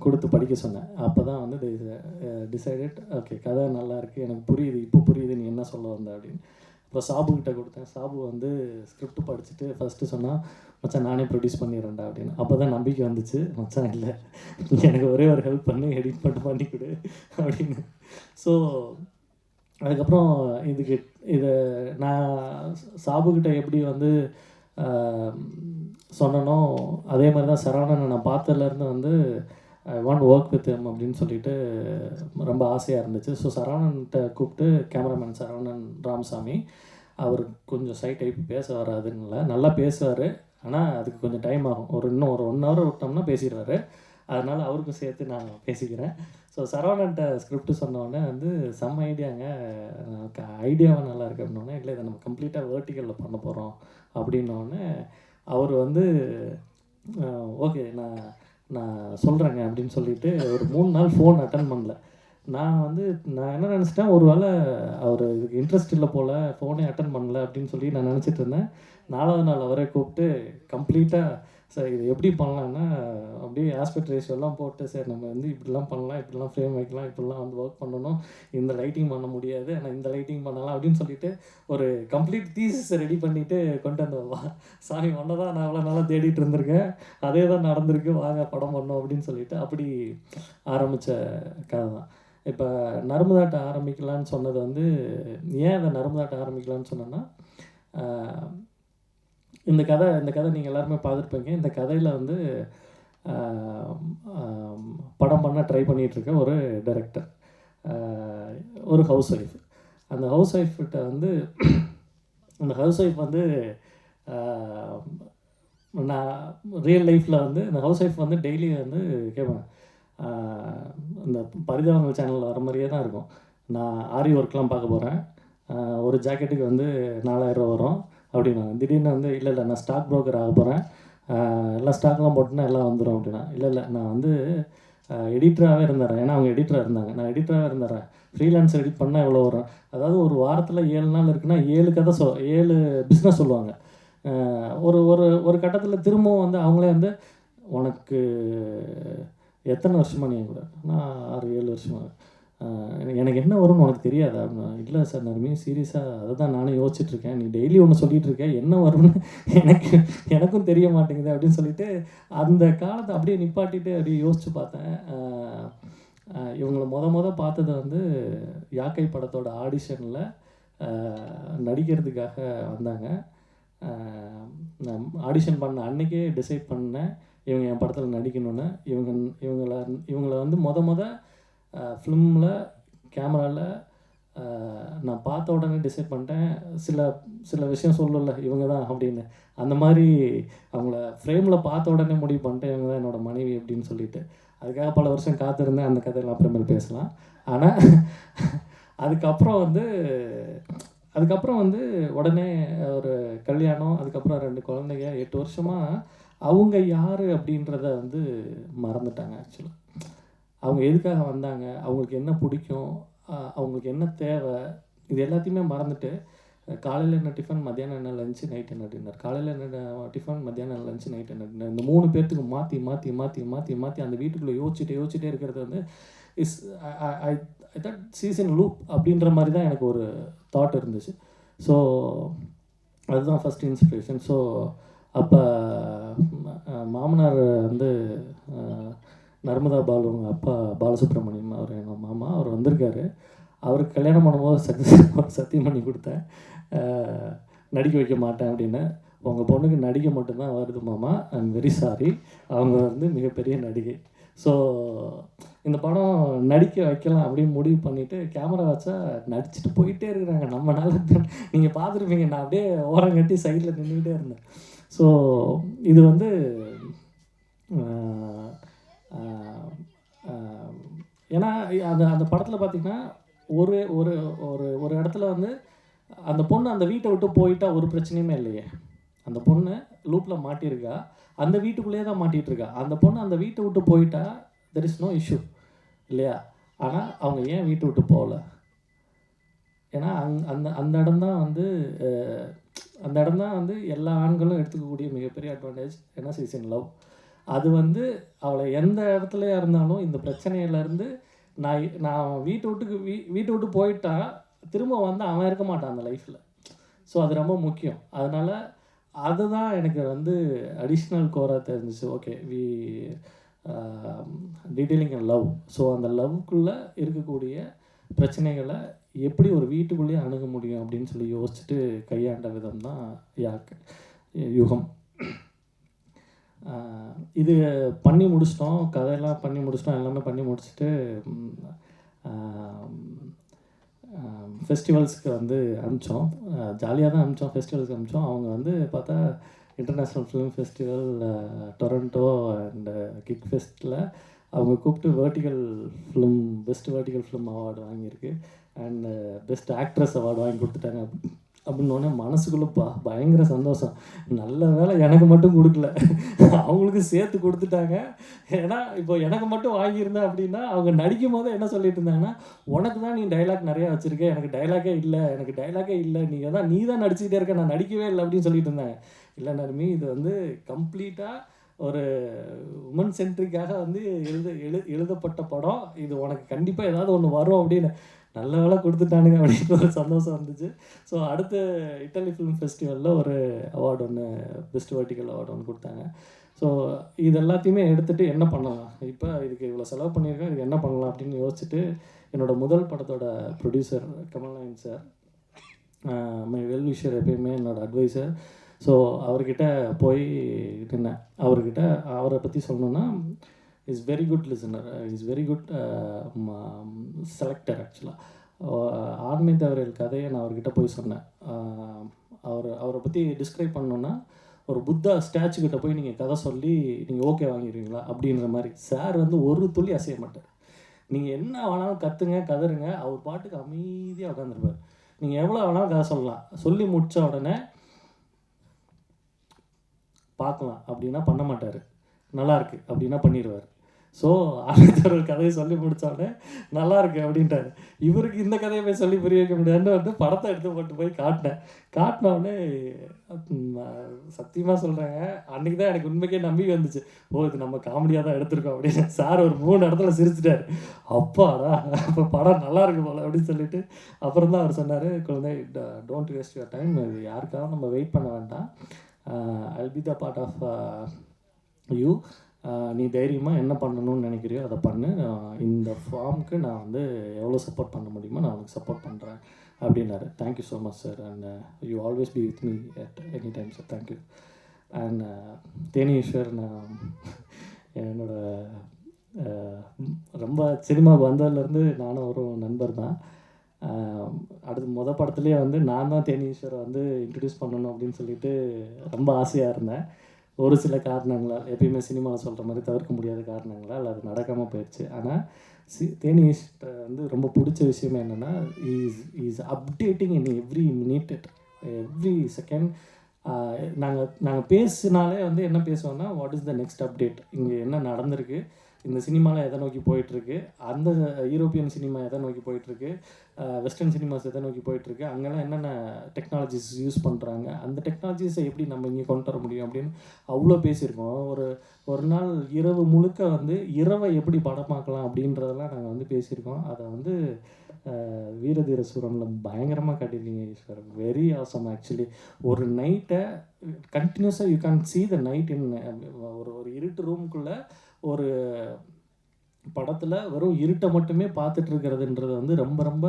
கொடுத்து படிக்க சொன்னேன். அப்போ தான் வந்து டிசைடட், ஓகே கதை நல்லா இருக்குது, எனக்கு புரியுது, இப்போ புரியுது நீ என்ன சொல்ல வந்த அப்படின்னு. அப்புறம் சாபுக்கிட்ட கொடுத்தேன். சாபு வந்து ஸ்கிரிப்ட் படிச்சுட்டு ஃபஸ்ட்டு சொன்னால், மச்சான் நானே ப்ரொடியூஸ் பண்ணிடுறேன்டா அப்படின்னு. அப்போ தான் நம்பிக்கை வந்துச்சு, மச்சான் இல்லை எனக்கு ஒரே ஒரு ஹெல்ப் பண்ணி எடிட் பண்ணி கொடு அப்படின்னு. ஸோ அதுக்கப்புறம் இதை நான் சாபுக்கிட்ட எப்படி வந்து சொன்னனோ அதே மாதிரி தான் சரவணனை நான் பார்த்ததுலேருந்து வந்து I want work with him அப்படின்னு சொல்லிட்டு ரொம்ப ஆசையாக இருந்துச்சு. ஸோ சரவணன்கிட்ட கூப்பிட்டு, கேமராமேன் சரவணன் ராமசாமி, அவர் கொஞ்சம் சை டைப் பேச வராதுன்னு இல்லை, நல்லா பேசுவார், ஆனால் அதுக்கு கொஞ்சம் டைம் ஆகும். இன்னும் ஒரு 1 hour விட்டோம்னா பேசிடுவார். அதனால் அவருக்கும் சேர்த்து நான் பேசிக்கிறேன். ஸோ சரவணன்ட்ட ஸ்கிரிப்ட் சொன்னோடனே வந்து செம்ம ஐடியாங்க, ஐடியாவை நல்லா இருக்கு அப்படின்னோடனே, இல்லை இதை நம்ம கம்ப்ளீட்டாக வேர்ட்டிக்கலில் பண்ண போகிறோம் அப்படின்னோடனே அவர் வந்து ஓகே நான் சொல்கிறேங்க அப்படின்னு சொல்லிட்டு ஒரு 3 நாள் ஃபோன் அட்டன் பண்ணல. நான் என்ன நினச்சிட்டேன், ஒரு வேளை அவர் இதுக்கு இன்ட்ரெஸ்ட் இல்லை போல், ஃபோனே அட்டன் பண்ணல அப்படின்னு சொல்லி நான் நினச்சிட்டு இருந்தேன். 4வது நாள் அவரே கூப்பிட்டு கம்ப்ளீட்டாக, சார் இது எப்படி பண்ணலான்னா அப்படியே ஆஸ்பெக்ட் ரேஷியோ எல்லாம் போட்டு, சார் நம்ம வந்து இப்படிலாம் பண்ணலாம், இப்படிலாம் ஃப்ரேம் வைக்கலாம், இப்படிலாம் வந்து ஒர்க் பண்ணணும், இந்த லைட்டிங் பண்ண முடியாது ஆனால் இந்த லைட்டிங் பண்ணலாம் அப்படின்னு சொல்லிட்டு ஒரு கம்ப்ளீட் தீசிஸ் ரெடி பண்ணிவிட்டு கொண்டு வந்தவா. சாமி ஒன்றை தான் நான் அவ்வளோ நாளாக தேடிட்டு இருந்திருக்கேன், அதே தான் நடந்திருக்கு, வாங்க படம் பண்ணோம் அப்படின்னு சொல்லிட்டு அப்படி ஆரம்பித்த கதை தான். இப்போ நர்மதாட்ட ஆரம்பிக்கலான்னு சொன்னது வந்து, ஏன் அதை நர்மதாட்ட ஆரம்பிக்கலான்னு சொன்னேன்னா, இந்த கதை நீங்கள் எல்லாருமே பார்த்துருப்பீங்க. இந்த கதையில் வந்து படம் பண்ண ட்ரை பண்ணிகிட்ருக்க ஒரு டைரக்டர், ஒரு ஹவுஸ் ஒய்ஃப். அந்த ஹவுஸ் ஒய்ஃப்கிட்ட வந்து அந்த ஹவுஸ் ஒய்ஃப் வந்து நான் ரியல் லைஃப்பில் வந்து அந்த ஹவுஸ் ஒய்ஃப் வந்து டெய்லி வந்து கேட்பேன், இந்த பரிதாபங்கள் சேனலில் வர மாதிரியே தான் இருக்கும். நான் ஆரி ஒர்க்லாம் பார்க்க போகிறேன், ஒரு ஜாக்கெட்டுக்கு வந்து 4000 ரூபா வரும் அப்படின்னா, திடீர்னு வந்து இல்லை நான் ஸ்டாக் ப்ரோக்கர் ஆக போகிறேன், எல்லாம் ஸ்டாக்லாம் போட்டுன்னா எல்லாம் வந்துடும் அப்படின்னா, இல்லை நான் வந்து எடிட்டராகவே இருந்துறேன். ஏன்னா அவங்க எடிட்டராக இருந்தாங்க, நான் எடிட்டராகவே இருந்துறேன், ஃப்ரீலான்ஸ் எடிட் பண்ணால் எவ்வளோ வரும், அதாவது ஒரு வாரத்தில் 7 நாள் இருக்குன்னா 7 கதை 7 பிஸ்னஸ் சொல்லுவாங்க. ஒரு ஒரு ஒரு கட்டத்தில் திரும்பவும் வந்து அவங்களே வந்து, உனக்கு எத்தனை வருஷமாக நீ கூட, நான் 6-7 வருஷமாக, எனக்கு என்ன வரும்னு உனக்கு தெரியாது அப்படின்னா, இல்லை சார் நான் சீரியஸாக அதை தான் நானும் யோசிச்சுட்ருக்கேன், நீ டெய்லி ஒன்று சொல்லிகிட்டு இருக்கேன், என்ன வரும்னு எனக்கும் தெரிய மாட்டேங்குது அப்படின்னு சொல்லிட்டு அந்த காலத்தை அப்படியே நிப்பாட்டிட்டு அப்படியே யோசித்து பார்த்தேன். இவங்களை முத பார்த்தது வந்து யாக்கை படத்தோட ஆடிஷனில் நடிக்கிறதுக்காக வந்தாங்க. நான் ஆடிஷன் பண்ண அன்றைக்கே டிசைட் பண்ணேன் இவங்க என் படத்தில் நடிக்கணும்னு. இவங்களை வந்து முத ஃபிலிமில் கேமராவில் நான் பார்த்த உடனே டிசைட் பண்ணிட்டேன். சில விஷயம் சொல்லல இவங்க தான் அப்படின்னு, அந்த மாதிரி அவங்கள ஃப்ரேமில் பார்த்த உடனே முடிவு பண்ணிட்டேன் இவங்க தான் என்னோடய மனைவி அப்படின்னு சொல்லிட்டு. அதுக்காக பல வருஷம் காத்திருந்தேன், அந்த கதையெல்லாம் அப்புறமேல் பேசலாம். ஆனால் அதுக்கப்புறம் வந்து உடனே ஒரு கல்யாணம், அதுக்கப்புறம் 2 குழந்தைங்க, 8 வருஷமாக அவங்க யார் அப்படின்றத வந்து மறந்துட்டாங்க ஆக்சுவலாக. அவங்க எதுக்காக வந்தாங்க, அவங்களுக்கு என்ன பிடிக்கும், அவங்களுக்கு என்ன தேவை, இது எல்லாத்தையுமே மறந்துட்டு காலையில் என்ன டிஃபன், மத்தியானம் என்ன லஞ்சு, நைட் என்ன டின்னர், காலையில் என்ன டிஃபன், மத்தியானம் லஞ்சு, நைட் என்ன டின்னர், இந்த 3 பேர்த்துக்கு மாற்றி மாற்றி மாற்றி மாற்றி மாற்றி அந்த வீட்டுக்குள்ளே யோசிச்சுட்டே இருக்கிறது வந்து is I that season loop அப்படின்ற மாதிரி தான் எனக்கு ஒரு தாட் இருந்துச்சு. ஸோ அதுதான் ஃபஸ்ட் இன்ஸ்பிரேஷன். ஸோ அப்போ மாமனார் வந்து நர்மதா பாலு, அவங்க அப்பா பாலசுப்ரமணியம், அவர் எங்கள் மாமா, அவர் வந்திருக்காரு. அவருக்கு கல்யாணம் பண்ணும்போது சத்தியம் பண்ணி கொடுத்தேன், நடிக்க வைக்க மாட்டேன் அப்படின்னு. உங்கள் பொண்ணுக்கு நடிக்க மட்டும்தான் வருது மாமா, ஐ எம் வெரி சாரி, அவங்க வந்து மிகப்பெரிய நடிகை. ஸோ இந்த படம் நடிக்க வைக்கலாம் அப்படின்னு முடிவு பண்ணிவிட்டு கேமரா வச்சா நடிச்சுட்டு போயிட்டே இருக்கிறாங்க. நம்மளால நீங்கள் பார்த்துருப்பீங்க, நான் அப்படியே ஓரம் கட்டி சைடில் நின்றுக்கிட்டே இருந்தேன். ஸோ இது வந்து ஏன்னா அந்த படத்தில் பார்த்திங்கன்னா ஒரு ஒரு ஒரு ஒரு இடத்துல வந்து அந்த பொண்ணு அந்த வீட்டை விட்டு போயிட்டா ஒரு பிரச்சனையுமே இல்லையே. அந்த பொண்ணு லூப்பில் மாட்டியிருக்கா, அந்த வீட்டுக்குள்ளேயே தான் மாட்டிகிட்ருக்கா. அந்த பொண்ணு அந்த வீட்டை விட்டு போயிட்டா தெர் இஸ் நோ இஷ்யூ இல்லையா. ஆனால் அவங்க ஏன் வீட்டை விட்டு போகல? ஏன்னா அந்த இடம்தான் வந்து எல்லா ஆண்களும் எடுத்துக்கக்கூடிய மிகப்பெரிய அட்வான்டேஜ். ஏன்னா சீசன் லவ். அது வந்து அவளை எந்த இடத்துலையா இருந்தாலும் இந்த பிரச்சனையிலேருந்து நான் வீட்டை விட்டு போயிட்டா திரும்ப வந்து அவன் இருக்க மாட்டான் அந்த லைஃப்பில். ஸோ அது ரொம்ப முக்கியம். அதனால் அதுதான் எனக்கு வந்து அடிஷ்னல் கோராக தெரிஞ்சிச்சு. Okay, detailing and love. So அந்த லவ்க்குள்ளே இருக்கக்கூடிய பிரச்சனைகளை எப்படி ஒரு வீட்டுக்குள்ளேயே அணுக முடியும் அப்படின்னு சொல்லி யோசிச்சுட்டு கையாண்ட விதம் தான் யுகம். இது பண்ணி முடிச்சிட்டோம், கதையெல்லாம் பண்ணி முடிச்சிட்டோம், எல்லாமே பண்ணி முடிச்சுட்டு ஃபெஸ்டிவல்ஸ்க்கு வந்து அனுப்பிச்சோம். ஜாலியாக தான் அனுப்பிச்சோம், ஃபெஸ்டிவல்ஸ்க்கு அனுப்பிச்சோம். அவங்க வந்து பார்த்தா international film festival Toronto and கிக் ஃபெஸ்ட்டில் அவங்க கூப்பிட்டு பெஸ்ட் வெர்டிகல் ஃபிலிம் அவார்டு வாங்கியிருக்கு அண்ட் பெஸ்ட் ஆக்ட்ரஸ் அவார்டு வாங்கி கொடுத்துட்டாங்க. அப்படின்னோடனே மனசுக்குள்ளே பயங்கர சந்தோஷம். நல்ல வேலை எனக்கு மட்டும் கொடுக்கல, அவங்களுக்கு சேர்த்து கொடுத்துட்டாங்க. ஏன்னா இப்போ எனக்கு மட்டும் வாங்கியிருந்தேன் அப்படின்னா அவங்க நடிக்கும் போது என்ன சொல்லிட்டு இருந்தாங்கன்னா, உனக்கு தான் நீ டைலாக் நிறையா வச்சுருக்க, எனக்கு டைலாக்கே இல்லை, நீ தான் நடிச்சுக்கிட்டே இருக்க, நான் நடிக்கவே இல்லை அப்படின்னு சொல்லிட்டு இருந்தாங்க. இல்லை நர்மி, இது வந்து கம்ப்ளீட்டாக ஒரு உமன் சென்ட்ரிக்காக வந்து எழுதப்பட்ட படம். இது உனக்கு கண்டிப்பாக ஏதாவது ஒன்று வரும் அப்படின்னு நல்ல வேலை கொடுத்துட்டானுங்க அப்படின்னு ஒரு சந்தோஷம் இருந்துச்சு. ஸோ அடுத்த இட்டலி ஃபிலிம் ஃபெஸ்டிவலில் ஒரு அவார்டு ஒன்று, பெஸ்ட் வெர்டிகல் அவார்டு ஒன்று கொடுத்தாங்க. ஸோ இது எல்லாத்தையுமே எடுத்துகிட்டு என்ன பண்ணலாம், இப்போ இதுக்கு இவ்வளோ செலவு பண்ணியிருக்கேன், இதுக்கு என்ன பண்ணலாம் அப்படின்னு யோசிச்சுட்டு என்னோடய முதல் படத்தோட ப்ரொடியூசர் கமல்நாயன் சார், மை வெல்விஷர், எப்பயுமே என்னோடய அட்வைசர். ஸோ அவர்கிட்ட போய் நின்னேன். அவரை பற்றி சொல்லணுன்னா, is very good listener, is very good selector. ஆக்சுவலாக ஆண்மை தவறியல் கதையை நான் அவர்கிட்ட போய் சொன்னேன். அவரை பற்றி டிஸ்கிரைப் பண்ணோன்னா, ஒரு புத்தா ஸ்டாச்சுக்கிட்ட போய் நீங்கள் கதை சொல்லி நீங்கள் ஓகே வாங்கிடுவீங்களா அப்படின்ற மாதிரி. சார் வந்து ஒரு துளி அசைய மாட்டார். நீங்கள் என்ன வேணாலும் கற்றுங்க, கதறுங்க, அவர் பாட்டுக்கு அமைதியாக உட்காந்துருப்பார். நீங்கள் எவ்வளோ வேணாலும் கதை சொல்லலாம், சொல்லி முடித்த உடனே பார்க்கலாம் அப்படின்னா பண்ண மாட்டார், நல்லாயிருக்கு அப்படின்னா பண்ணிடுவார். ஸோ ஆனந்தர் ஒரு கதையை சொல்லி முடித்தோடனே நல்லாயிருக்கு அப்படின்ட்டார். இவருக்கு இந்த கதையை போய் சொல்லி புரிய வைக்க முடியாதுன்னு வந்து படத்தை எடுத்து போய் காட்டினோடனே சத்தியமாக சொல்கிறாங்க, அன்றைக்கி தான் எனக்கு உண்மைக்கே நம்பிக்கை வந்துச்சு. இது நம்ம காமெடியாக தான் எடுத்திருக்கோம் அப்படின்னு. சார் ஒரு 3 இடத்துல சிரிச்சிட்டார். அப்பாடா, அப்போ படம் நல்லாயிருக்கு போல் அப்படின்னு சொல்லிட்டு அப்புறம் தான் அவர் சொன்னார், குழந்தை டோன்ட் வேஸ்ட் யுவர் டைம், இது யாருக்காகவும் நம்ம வெயிட் பண்ண வேண்டாம், I'll be the part of you, நீ தைரியமாக என்ன பண்ணணும்னு நினைக்கிறியோ அதை பண்ணு, இந்த ஃபார்முக்கு நான் வந்து எவ்வளோ சப்போர்ட் பண்ண முடியுமோ நான் உனக்கு சப்போர்ட் பண்ணுறேன் அப்படின்னாரு. Thank you so much sir, and you always be with me at any time sir, thank you. And Theni Eswar, நான் என்னோட ரொம்ப சினிமாவுக்கு வந்ததுலேருந்து நானும் ஒரு நண்பர் தான். அடுத்து படத்துலேயே வந்து நான் தான் தேனி ஈஸ்வரை வந்து இன்ட்ரடியூஸ் பண்ணணும் அப்படின்னு சொல்லிட்டு ரொம்ப ஆசையாக இருந்தேன். ஒரு சில காரணங்களால், எப்பயுமே சினிமாவில் சொல்கிற மாதிரி தவிர்க்க முடியாத காரணங்களால் அது நடக்காமல் போயிடுச்சு. ஆனால் தேனிஷ்ட வந்து ரொம்ப பிடிச்ச விஷயம் என்னென்னா, is updating in every minute, every second. நாங்கள் பேசினாலே வந்து என்ன பேசுவோம்னா, what is the next update, இங்கே என்ன நடந்திருக்கு, இந்த சினிமாவில் எதை நோக்கி போயிட்டுருக்கு, அந்த யூரோப்பியன் சினிமா எதை நோக்கி போயிட்டுருக்கு, வெஸ்டர்ன் சினிமாஸ் எதை நோக்கி போயிட்டுருக்கு, அங்கெல்லாம் என்னென்ன டெக்னாலஜிஸ் யூஸ் பண்ணுறாங்க, அந்த டெக்னாலஜிஸை எப்படி நம்ம இங்கே கொண்டு வர முடியும் அப்படின்னு அவ்வளோ பேசியிருக்கோம். ஒரு நாள் இரவு முழுக்க வந்து இரவை எப்படி படமாக்கலாம் அப்படின்றதெல்லாம் நாங்கள் வந்து பேசியிருக்கோம். அதை வந்து வீரதீர சூரனில் பயங்கரமாக காட்டியிருக்கீங்க ஈஸ்வர். Very awesome actually. ஒரு நைட்டை கண்டினியூஸாக you can see the night in ஒரு இருட்டு ரூமுக்குள்ளே ஒரு படத்தில் வெறும் இருட்டை மட்டுமே பார்த்துட்டு இருக்கிறதுன்றது வந்து ரொம்ப ரொம்ப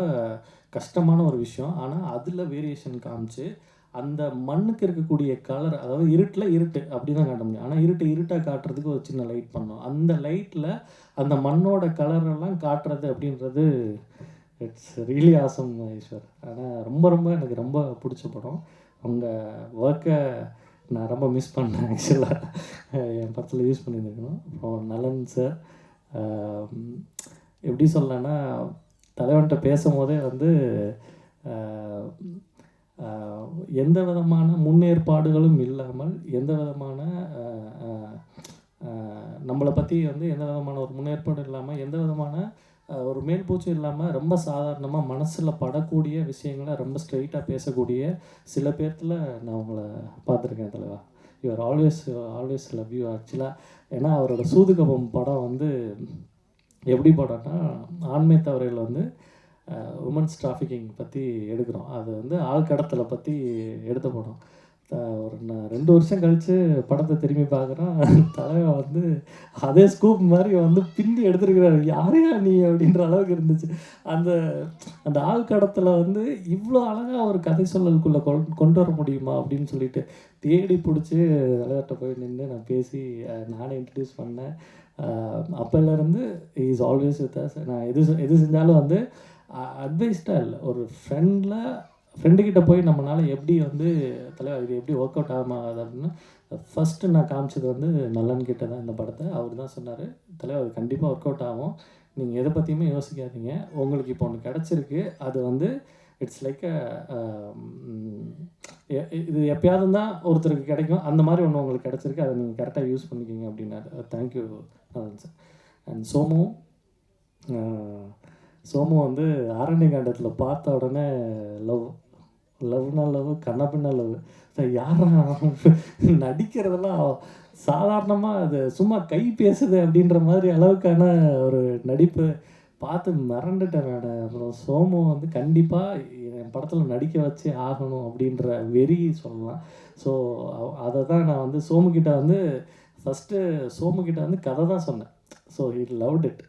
கஷ்டமான ஒரு விஷயம். ஆனால் அதில் வேரியேஷன் காமிச்சு அந்த மண்ணுக்கு இருக்கக்கூடிய கலர், அதாவது இருட்டில் இருட்டு அப்படி தான் காட்ட முடியும். ஆனால் இருட்டாக காட்டுறதுக்கு ஒரு சின்ன லைட் பண்ணோம். அந்த லைட்டில் அந்த மண்ணோட கலரெல்லாம் காட்டுறது அப்படின்றது இட்ஸ் ரியலி ஆசம் ஈஸ்வர். ஆனால் ரொம்ப ரொம்ப எனக்கு ரொம்ப பிடிச்ச படம். உங்கள் ஒர்க்கை நான் ரொம்ப மிஸ் பண்ணேன் ஆக்சுவலாக. என் படத்தில் யூஸ் பண்ணியிருந்துருக்கணும். அப்புறம் நலன் சார், எப்படி சொல்லலான்னா, தலைவன்கிட்ட பேசும்போதே வந்து எந்த விதமான முன்னேற்பாடுகளும் இல்லாமல், எந்த விதமான நம்மளை பற்றி வந்து எந்த விதமான ஒரு முன்னேற்பாடும் இல்லாமல், எந்த விதமான ஒரு மேல்பூச்சும் இல்லாமல், ரொம்ப சாதாரணமாக மனசில் படக்கூடிய விஷயங்களை ரொம்ப ஸ்ட்ரெயிட்டாக பேசக்கூடிய சில பேர்த்தில் நான் உங்களை பார்த்துருக்கேன் தலைவா. யூஆர் ஆல்வேஸ் லவ் யூ ஆக்சுவலாக. ஏன்னா அவரோட சூதுகபம் படம் வந்து எப்படி படம்னா, ஆண்மை தவறையில் வந்து உமன்ஸ் டிராஃபிக்கிங் பற்றி எடுக்கிறோம். அது வந்து ஆழ்கடத்தலை பற்றி எடுத்த படம். ஒரு 2 வருஷம் கழித்து படத்தை திரும்பி பார்க்குறோம். தலைவன் வந்து அதே ஸ்கூப் மாதிரி வந்து பின்னி எடுத்துருக்கிறாரு. யாரையா நீ அப்படின்ற அளவுக்கு இருந்துச்சு. அந்த ஆழ்கடத்தில் வந்து இவ்வளோ அழகாக ஒரு கதை சொல்லலுக்குள்ளே கொண்டு வர முடியுமா அப்படின்னு சொல்லிட்டு தேடி பிடிச்சி தலைவர்கிட்ட போய் நின்று நான் பேசி நானே இன்ட்ரடியூஸ் பண்ணேன். அப்போலேருந்து இஸ் ஆல்வேஸ் வித் அஸ். நான் எது செஞ்சாலும் வந்து அட்வைஸ்டாக இல்லை, ஒரு ஃப்ரெண்டுக்கிட்ட போய் நம்மளால் எப்படி வந்து தலைவர் இது எப்படி ஒர்க் அவுட் ஆகாது அப்படின்னு ஃபஸ்ட்டு நான் காமிச்சது வந்து நல்லன்கிட்ட தான். இந்த படத்தை அவர் தான் சொன்னார், தலைவர் அது கண்டிப்பாக ஒர்க் அவுட் ஆகும், நீங்கள் எதை பற்றியுமே யோசிக்காதீங்க, உங்களுக்கு இப்போ ஒன்று கிடச்சிருக்கு, அது வந்து இட்ஸ் லைக் இது எப்பயாவது தான் ஒருத்தருக்கு கிடைக்கும், அந்த மாதிரி ஒன்று உங்களுக்கு கிடச்சிருக்கு, அதை நீங்கள் கரெக்டாக யூஸ் பண்ணிக்கிங்க அப்படின்னாரு. Thank you sir. அண்ட் சோமு வந்து ஆரண்ய காண்டத்தில் பார்த்த உடனே லவ்னா லவ், கண்ணப்பின்னா லவ். சார் யாரா நடிக்கிறதெல்லாம் சாதாரணமாக அது சும்மா கை பேசுது அப்படின்ற மாதிரி அளவுக்கான ஒரு நடிப்பு பார்த்து மிரண்டுட்டேன் நான். அப்புறம் சோமு வந்து கண்டிப்பாக என் படத்தில் நடிக்க வச்சே ஆகணும் அப்படின்ற வெறி சொல்லலாம். ஸோ அதை தான் நான் வந்து சோமுக்கிட்ட வந்து ஃபஸ்ட்டு சோமுக்கிட்ட வந்து கதை தான் சொன்னேன். So he loved it.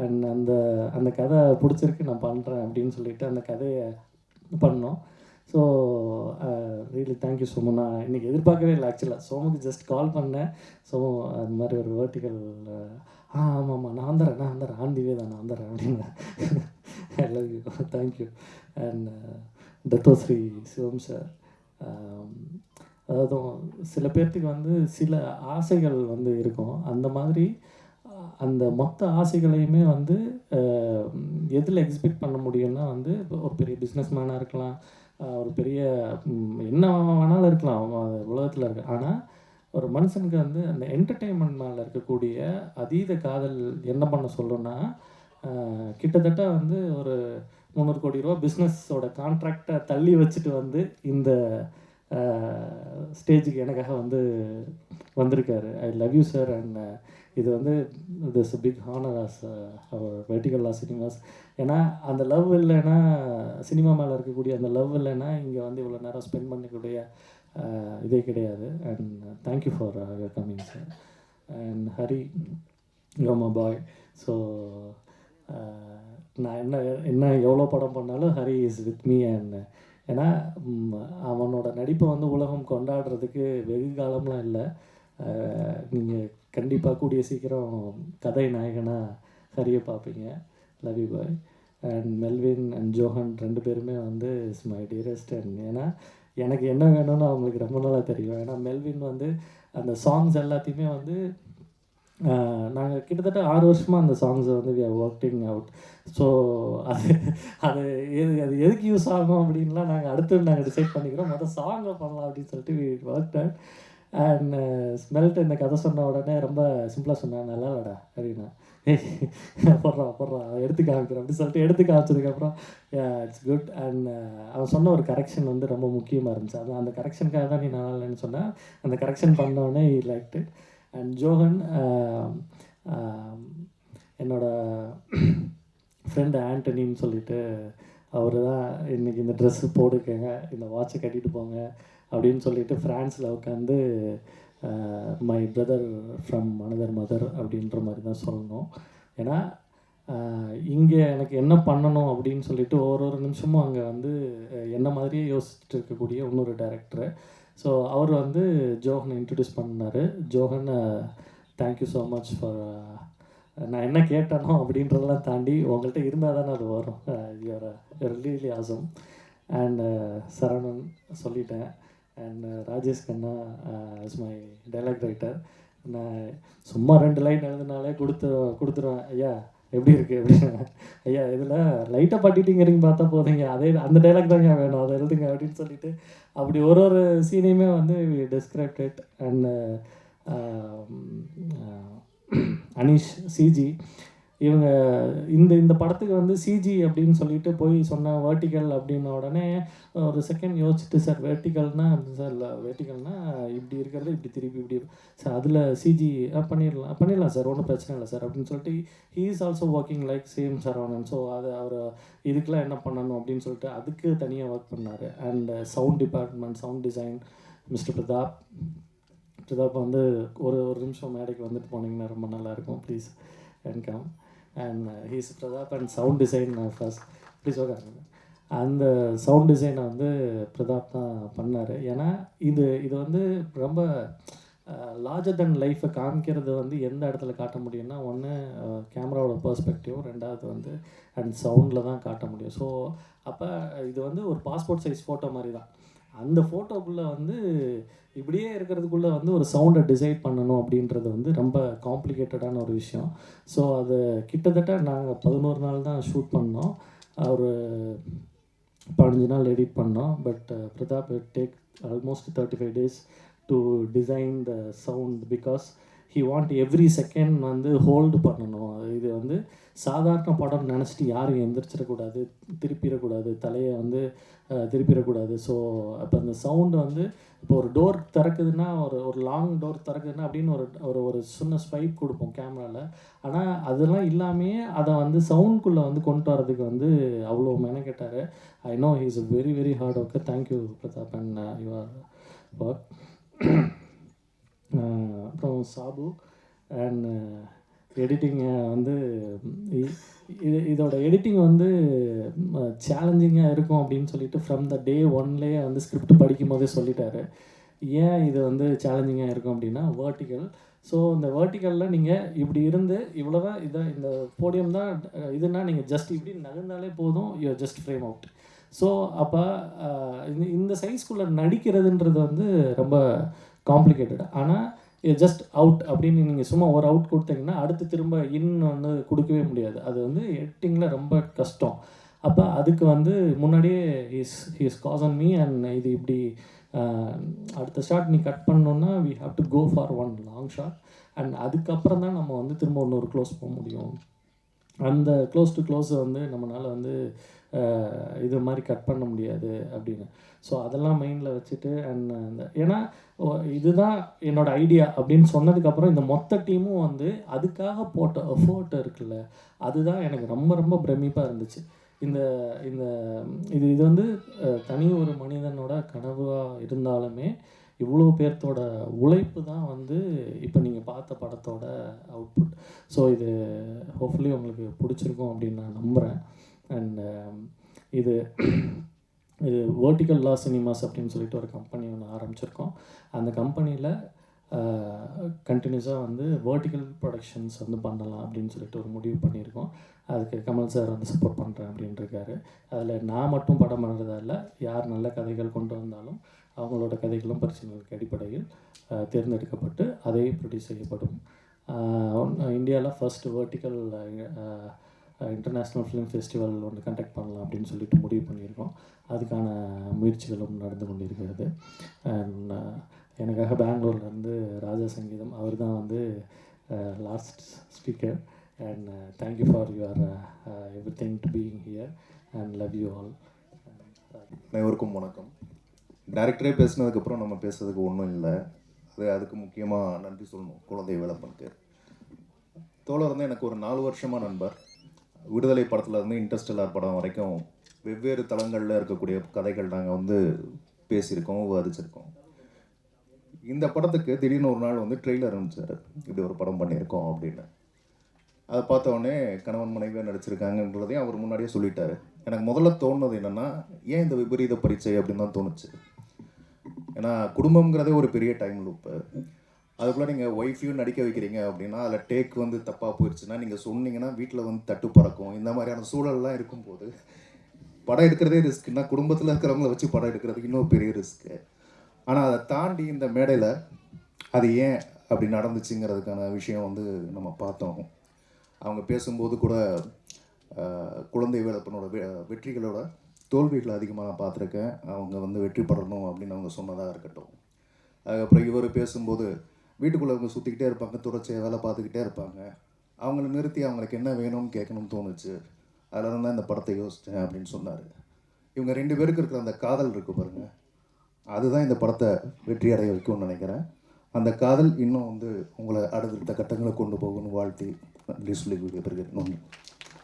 And அந்த கதை பிடிச்சிருக்கு, நான் பண்ணுறேன் அப்படின்னு சொல்லிட்டு அந்த கதையை பண்ணோம். So really thank you Somu. நான் இன்றைக்கி எதிர்பார்க்கவே இல்லை ஆக்சுவலாக. சோமுக்கு ஜஸ்ட் கால் பண்ணேன், சோமு அது மாதிரி ஒரு வேர்ட்டிக்கல் ஆமாம் நான் வந்துடுறேன் ஆண்டிவே தான் நான் வந்துடுறேன் அப்படின்னு. I love you, thank you. And Dattosri Sivam sir, அதாவது சில பேர்த்துக்கு வந்து சில ஆசைகள் வந்து இருக்கும். அந்த மாதிரி அந்த மொத்த ஆசைகளையுமே வந்து எதில் எக்ஸிபிட் பண்ண முடியும்னா வந்து ஒரு பெரிய பிஸ்னஸ் மேனாக இருக்கலாம், ஒரு பெரிய என்ன வேணாலும் இருக்கலாம் உலகத்தில் இருக்க. ஆனால் ஒரு மனுஷனுக்கு வந்து அந்த என்டர்டெயின்மெண்ட் மேலே இருக்கக்கூடிய அதீத காதல் என்ன பண்ண சொல்லணும்னா, கிட்டத்தட்ட வந்து ஒரு 300 கோடி ரூபா பிஸ்னஸோட கான்ட்ராக்டை தள்ளி வச்சுட்டு வந்து இந்த ஸ்டேஜுக்கு எனக்காக வந்து வந்திருக்காரு. I love you sir. And இது வந்து this big honour as our Vertical La Cinemas. ஏன்னா அந்த லவ் இல்லைன்னா, சினிமா மேலே இருக்கக்கூடிய அந்த லவ் இல்லைன்னா இங்கே வந்து இவ்வளோ நேரம் ஸ்பெண்ட் பண்ணக்கூடிய இதே கிடையாது. And thank you for your coming sir. And Hari யோமா பாய். ஸோ நான் என்ன எவ்வளோ படம் பண்ணாலும் Hari is with me. And ஏன்னா அவனோட நடிப்பை வந்து உலகம் கொண்டாடுறதுக்கு வெகு காலம்லாம் இல்லை. நீங்கள் கண்டிப்பாக கூடிய சீக்கிரம் கதை நாயகனாக ஹரியை பார்ப்பீங்க. Love you bye. And Melvin and Johann 2 பேருமே வந்து இஸ் மை டியரஸ்ட். அண்ட் ஏன்னா எனக்கு என்ன வேணும்னு அவங்களுக்கு ரொம்ப நாளாக தெரியும். ஏன்னா மெல்வின் வந்து அந்த சாங்ஸ் எல்லாத்தையுமே வந்து நாங்கள் கிட்டத்தட்ட 6 வருஷமாக அந்த சாங்ஸை வந்து we are working out. So அது அது அது எதுக்கு யூஸ் ஆகும் அப்படின்லாம் நாங்கள் டிசைட் பண்ணிக்கிறோம். மொதல் சாங்கை பண்ணலாம் அப்படின்னு சொல்லிட்டு வி ஒர்க் அவுட். அண்ட் ஸ்மெல்ட் இந்த கதை சொன்ன உடனே ரொம்ப சிம்பிளாக சொன்னேன், நல்லா இல்லடா அப்படின்னா, போடுறா எடுத்து காமிக்கிறேன் அப்படின்னு சொல்லிட்டு எடுத்து காமிச்சதுக்கப்புறம் இட்ஸ் குட். அண்ட் அவன் சொன்ன ஒரு கரெக்ஷன் வந்து ரொம்ப முக்கியமாக இருந்துச்சு. அது அந்த கரெக்ஷனுக்காக தான் நீ நல்லா இல்லைன்னு சொன்னேன். அந்த கரெக்ஷன் பண்ணோடனே ஈ லைக் இட். அண்ட் ஜோஹன் என்னோட ஃப்ரெண்டு ஆண்டனின்னு சொல்லிட்டு அவர் தான் இன்றைக்கி இந்த ட்ரெஸ்ஸு போட்டுக்கங்க, இந்த வாட்சை கட்டிட்டு போங்க அப்படின்னு சொல்லிட்டு ஃப்ரான்ஸில் உட்காந்து my brother from another mother அப்படின்ற மாதிரி தான் சொல்லணும். ஏன்னா இங்கே எனக்கு என்ன பண்ணணும் அப்படின்னு சொல்லிட்டு ஒரு நிமிஷமும் அங்கே வந்து என்ன மாதிரியே யோசிச்சுட்டு இருக்கக்கூடிய இன்னொரு டைரக்டரு. ஸோ அவர் வந்து ஜோஹனை இன்ட்ரடியூஸ் பண்ணார். Johann thank you so much for நான் என்ன கேட்டனோ அப்படின்றதெல்லாம் தாண்டி உங்கள்கிட்ட இருந்தால் தானே அது வரும். You're really awesome. And Saravanan சொல்லிட்டேன். And Rajesh Kanna is my dialogue writer. நான் சும்மா 2 லைன் எழுதுனாலே கொடுத்துருவேன். ஐயா எப்படி இருக்குது அப்படின்னு. ஐயா இதில் லைட்டாக பட்டிட்டிங்கிறீங்க பார்த்தா போதுங்க, அந்த டைலாக் தாங்க வேணும், அதை எழுதுங்க அப்படின்னு சொல்லிட்டு அப்படி ஒரு சீனையுமே வந்து டிஸ்கிரைப்டட். அண்ட் அனீஷ் சிஜி இவங்க இந்த படத்துக்கு வந்து சிஜி அப்படின்னு சொல்லிட்டு போய் சொன்ன வேர்ட்டிக்கல் அப்படின்ன உடனே ஒரு செகண்ட் யோசிச்சுட்டு, சார் வேர்ட்டிக்கல்னால் சார் இல்லை, வேர்ட்டிக்கல்னால் இப்படி இருக்கிறது இப்படி திருப்பி இப்படி சார் அதில் சிஜி பண்ணிடலாம் சார், ஒன்றும் பிரச்சனை இல்லை சார் அப்படின்னு சொல்லிட்டு he is also working like same Saravanan. So அது அவர் இதுக்கெலாம் என்ன பண்ணணும் அப்படின்னு சொல்லிட்டு அதுக்கு தனியாக ஒர்க் பண்ணார். And sound department, sound design mister Pratap வந்து ஒரு நிமிஷம் மேடைக்கு வந்துட்டு போனீங்கன்னா ரொம்ப நல்லாயிருக்கும், please and come. And he's Pratap and sound design first please உட்காருங்க. அந்த சவுண்ட் டிசைனை வந்து பிரதாப் தான் பண்ணார். ஏன்னா இது வந்து ரொம்ப லார்ஜர் தென் லைஃப்பை காமிக்கிறது வந்து எந்த இடத்துல காட்ட முடியும்னா, ஒன்று கேமராவோட பெர்ஸ்பெக்டிவ், ரெண்டாவது வந்து அண்ட் சவுண்டில் தான் காட்ட முடியும். ஸோ அப்போ இது வந்து ஒரு பாஸ்போர்ட் சைஸ் ஃபோட்டோ மாதிரி தான். அந்த ஃபோட்டோக்குள்ளே வந்து இப்படியே இருக்கிறதுக்குள்ளே வந்து ஒரு சவுண்டை டிசைட் பண்ணணும் அப்படின்றது வந்து ரொம்ப காம்ப்ளிகேட்டடான ஒரு விஷயம். ஸோ அது கிட்டத்தட்ட நாங்கள் 11 நாள் தான் ஷூட் பண்ணோம், ஒரு 15 நாள் எடிட் பண்ணோம். But Pratap take almost 35 days to design the sound because he want every second வந்து ஹோல்டு பண்ணணும். இது வந்து சாதாரண படம் நினச்சிட்டு யாரும் எந்திரிச்சிடக்கூடாது, திருப்பிடக்கூடாது, தலையை வந்து திருப்பிடக்கூடாது. ஸோ அப்போ அந்த சவுண்டு வந்து இப்போ ஒரு டோர் திறக்குதுன்னா, ஒரு லாங் டோர் திறக்குதுன்னா அப்படின்னு ஒரு சின்ன ஸ்வைப் கொடுப்போம் கேமராவில். ஆனால் அதெல்லாம் இல்லாமே அதை வந்து சவுண்ட்குள்ளே வந்து கொண்டு வரதுக்கு வந்து அவ்வளோ மெனக்கெட்டார். I know he is a very very hard worker. Thank you Prathap and your work. அப்புறம் சாபு அண்ட் எடிட்டிங்கை வந்து இதோட எடிட்டிங் வந்து சேலஞ்சிங்காக இருக்கும் அப்படின்னு சொல்லிட்டு ஃப்ரம் த டே ஒன்லேயே வந்து ஸ்கிரிப்ட் படிக்கும் போதே சொல்லிட்டாரு. ஏன் இது வந்து சேலஞ்சிங்காக இருக்கும் அப்படின்னா வேர்ட்டிக்கல். ஸோ இந்த வேர்ட்டிக்கலில் நீங்கள் இப்படி இருந்து இவ்வளோ தான் இந்த போடியம் தான் இதுனா நீங்கள் ஜஸ்ட் இப்படி நகர்ந்தாலே போதும், you just frame out. So அப்போ இந்த சைஸ்குள்ளே நடிக்கிறதுன்றது வந்து ரொம்ப காம்ப்ளிகேட்டட். ஆனால் ஜஸ்ட் அவுட் அப்படின்னு நீங்கள் சும்மா ஒரு அவுட் கொடுத்தீங்கன்னா அடுத்து திரும்ப இன் வந்து கொடுக்கவே முடியாது. அது வந்து எடிட்டிங்கில் ரொம்ப கஷ்டம். அப்போ அதுக்கு வந்து முன்னாடியே ஹீஸ் காசன் மீ அண்ட் இது இப்படி அடுத்த ஷாட் நீ கட் பண்ணோன்னா we have to go for one long shot and அதுக்கப்புறம் தான் நம்ம வந்து திரும்ப இன்னொரு க்ளோஸ் போக முடியும். அந்த க்ளோஸ் டு க்ளோஸை வந்து நம்மளால் வந்து இது மாதிரி கட் பண்ண முடியாது அப்படின்னு. ஸோ அதெல்லாம் மைண்டில் வச்சுட்டு அண்ட் அந்த ஏன்னா இதுதான் என்னோடய ஐடியா அப்படின்னு சொன்னதுக்கப்புறம் இந்த மொத்த டீமும் வந்து அதுக்காக போட்ட எஃபோர்ட் இருக்குல்ல, அதுதான் எனக்கு ரொம்ப ரொம்ப பிரமிப்பாக இருந்துச்சு. இந்த இந்த இது வந்து தனி ஒரு மனிதனோட கனவாக இருந்தாலுமே இவ்வளோ பேர்த்தோட உழைப்பு தான் வந்து இப்போ நீங்கள் பார்த்த படத்தோட அவுட்புட். ஸோ இது ஹோப்ஃபுல்லி உங்களுக்கு பிடிச்சிருக்கும் அப்படின்னு நான் நம்புகிறேன். அண்ட் இது வேர்ட்டிக்கல் லா சினிமாஸ் அப்படின்னு சொல்லிட்டு ஒரு கம்பெனி ஒன்று ஆரம்பிச்சிருக்கோம். அந்த கம்பெனியில் கண்டினியூஸாக வந்து வேர்ட்டிக்கல் ப்ரொடக்ஷன்ஸ் வந்து பண்ணலாம் அப்படின்னு சொல்லிட்டு ஒரு முடிவு பண்ணியிருக்கோம். அதுக்கு கமல் சார் வந்து சப்போர்ட் பண்ணுறேன் அப்படின்னு இருக்காரு. அதில் நான் மட்டும் படம் பண்ணுறதால யார் நல்ல கதைகள் கொண்டு வந்தாலும் அவங்களோட கதைகளும் பிரச்சனைகளுக்கு அடிப்படையில் தேர்ந்தெடுக்கப்பட்டு அதை ப்ரொடியூஸ் செய்யப்படும். இந்தியாவில் first vertical international film festival ஒன்று கண்டக்ட் பண்ணலாம் அப்படின்னு சொல்லிட்டு முடிவு பண்ணியிருக்கோம். அதுக்கான முயற்சிகளும் நடந்து கொண்டிருக்கிறது. அண்ட் எனக்காக பெங்களூர்லேருந்து ராஜா சங்கீதம் அவர் தான் வந்து last speaker. And thank you for your everything to being here and love you all. அனைவருக்கும் வணக்கம். டைரக்டரே பேசினதுக்கப்புறம் நம்ம பேசுறதுக்கு ஒன்றும் இல்லை. அதுக்கு முக்கியமாக நன்றி சொல்லணும் குழந்தை வேலப்பனுக்கு. தோழர் வந்து எனக்கு ஒரு 4 வருஷமாக நண்பர். விடுதலை படத்துலேருந்து இன்டர்ஸ்டெல்லார் படம் வரைக்கும் வெவ்வேறு தளங்களில் இருக்கக்கூடிய கதைகள் நாங்கள் வந்து பேசியிருக்கோம், விவாதிச்சிருக்கோம். இந்த படத்துக்கு திடீர்னு ஒரு நாள் வந்து ட்ரெய்லர் அனுப்பிச்சார், இப்படி ஒரு படம் பண்ணியிருக்கோம் அப்படின்னு. அதை பார்த்தோடனே கணவன் மனைவியாக நடிச்சிருக்காங்கன்றதையும் அவர் முன்னாடியே சொல்லிட்டாரு. எனக்கு முதல்ல தோணுனது என்னென்னா, ஏன் இந்த விபரீத பரீட்சை அப்படின்னு தான் தோணுச்சு. ஏன்னா குடும்பங்கிறதே ஒரு பெரிய டைம் லூப்பு. அதுக்குள்ளே நீங்கள் ஒய்ஃபையும் நடிக்க வைக்கிறீங்க அப்படின்னா அதில் டேக் வந்து தப்பாக போயிடுச்சுன்னா நீங்கள் சொன்னீங்கன்னா வீட்டில் வந்து தட்டு பறக்கும். இந்த மாதிரியான சூழல்லாம் இருக்கும்போது படம் எடுக்கிறதே ரிஸ்க்குன்னா குடும்பத்தில் இருக்கிறவங்கள வச்சு படம் எடுக்கிறதுக்கு இன்னும் பெரிய ரிஸ்க்கு. ஆனால் அதை தாண்டி இந்த மேடையில் அது ஏன் அப்படி நடந்துச்சுங்கிறதுக்கான விஷயம் வந்து நம்ம பார்த்தோம். அவங்க பேசும்போது கூட குழந்தை வேலப்பனோட வெற்றிகளோட தோல்விகளை அதிகமாக நான் பார்த்துருக்கேன். அவங்க வந்து வெற்றி பெறணும் அப்படின்னு அவங்க சொன்னதாக இருக்கட்டும். அதுக்கப்புறம் இவர் பேசும்போது வீட்டுக்குள்ளே அவங்க சுற்றிக்கிட்டே இருப்பாங்க, தொடர்ச்சியாக வேலை பார்த்துக்கிட்டே இருப்பாங்க. அவங்கள நிறுத்தி அவங்களுக்கு என்ன வேணும்னு கேட்கணும்னு தோணுச்சு. அதில் தான் இந்த படத்தை யோசித்தேன் அப்படின்னு சொன்னார். இவங்க 2 பேருக்கு இருக்கிற அந்த காதல் இருக்குது பாருங்கள், அதுதான் இந்த படத்தை வெற்றி அடைய வைக்கும்னு நினைக்கிறேன். அந்த காதல் இன்னும் வந்து உங்களை அடுத்த கட்டங்களை கொண்டு போகணும்னு வாழ்த்தி நன்றி சொல்லி விடைபெறுகிறேன். நன்றி.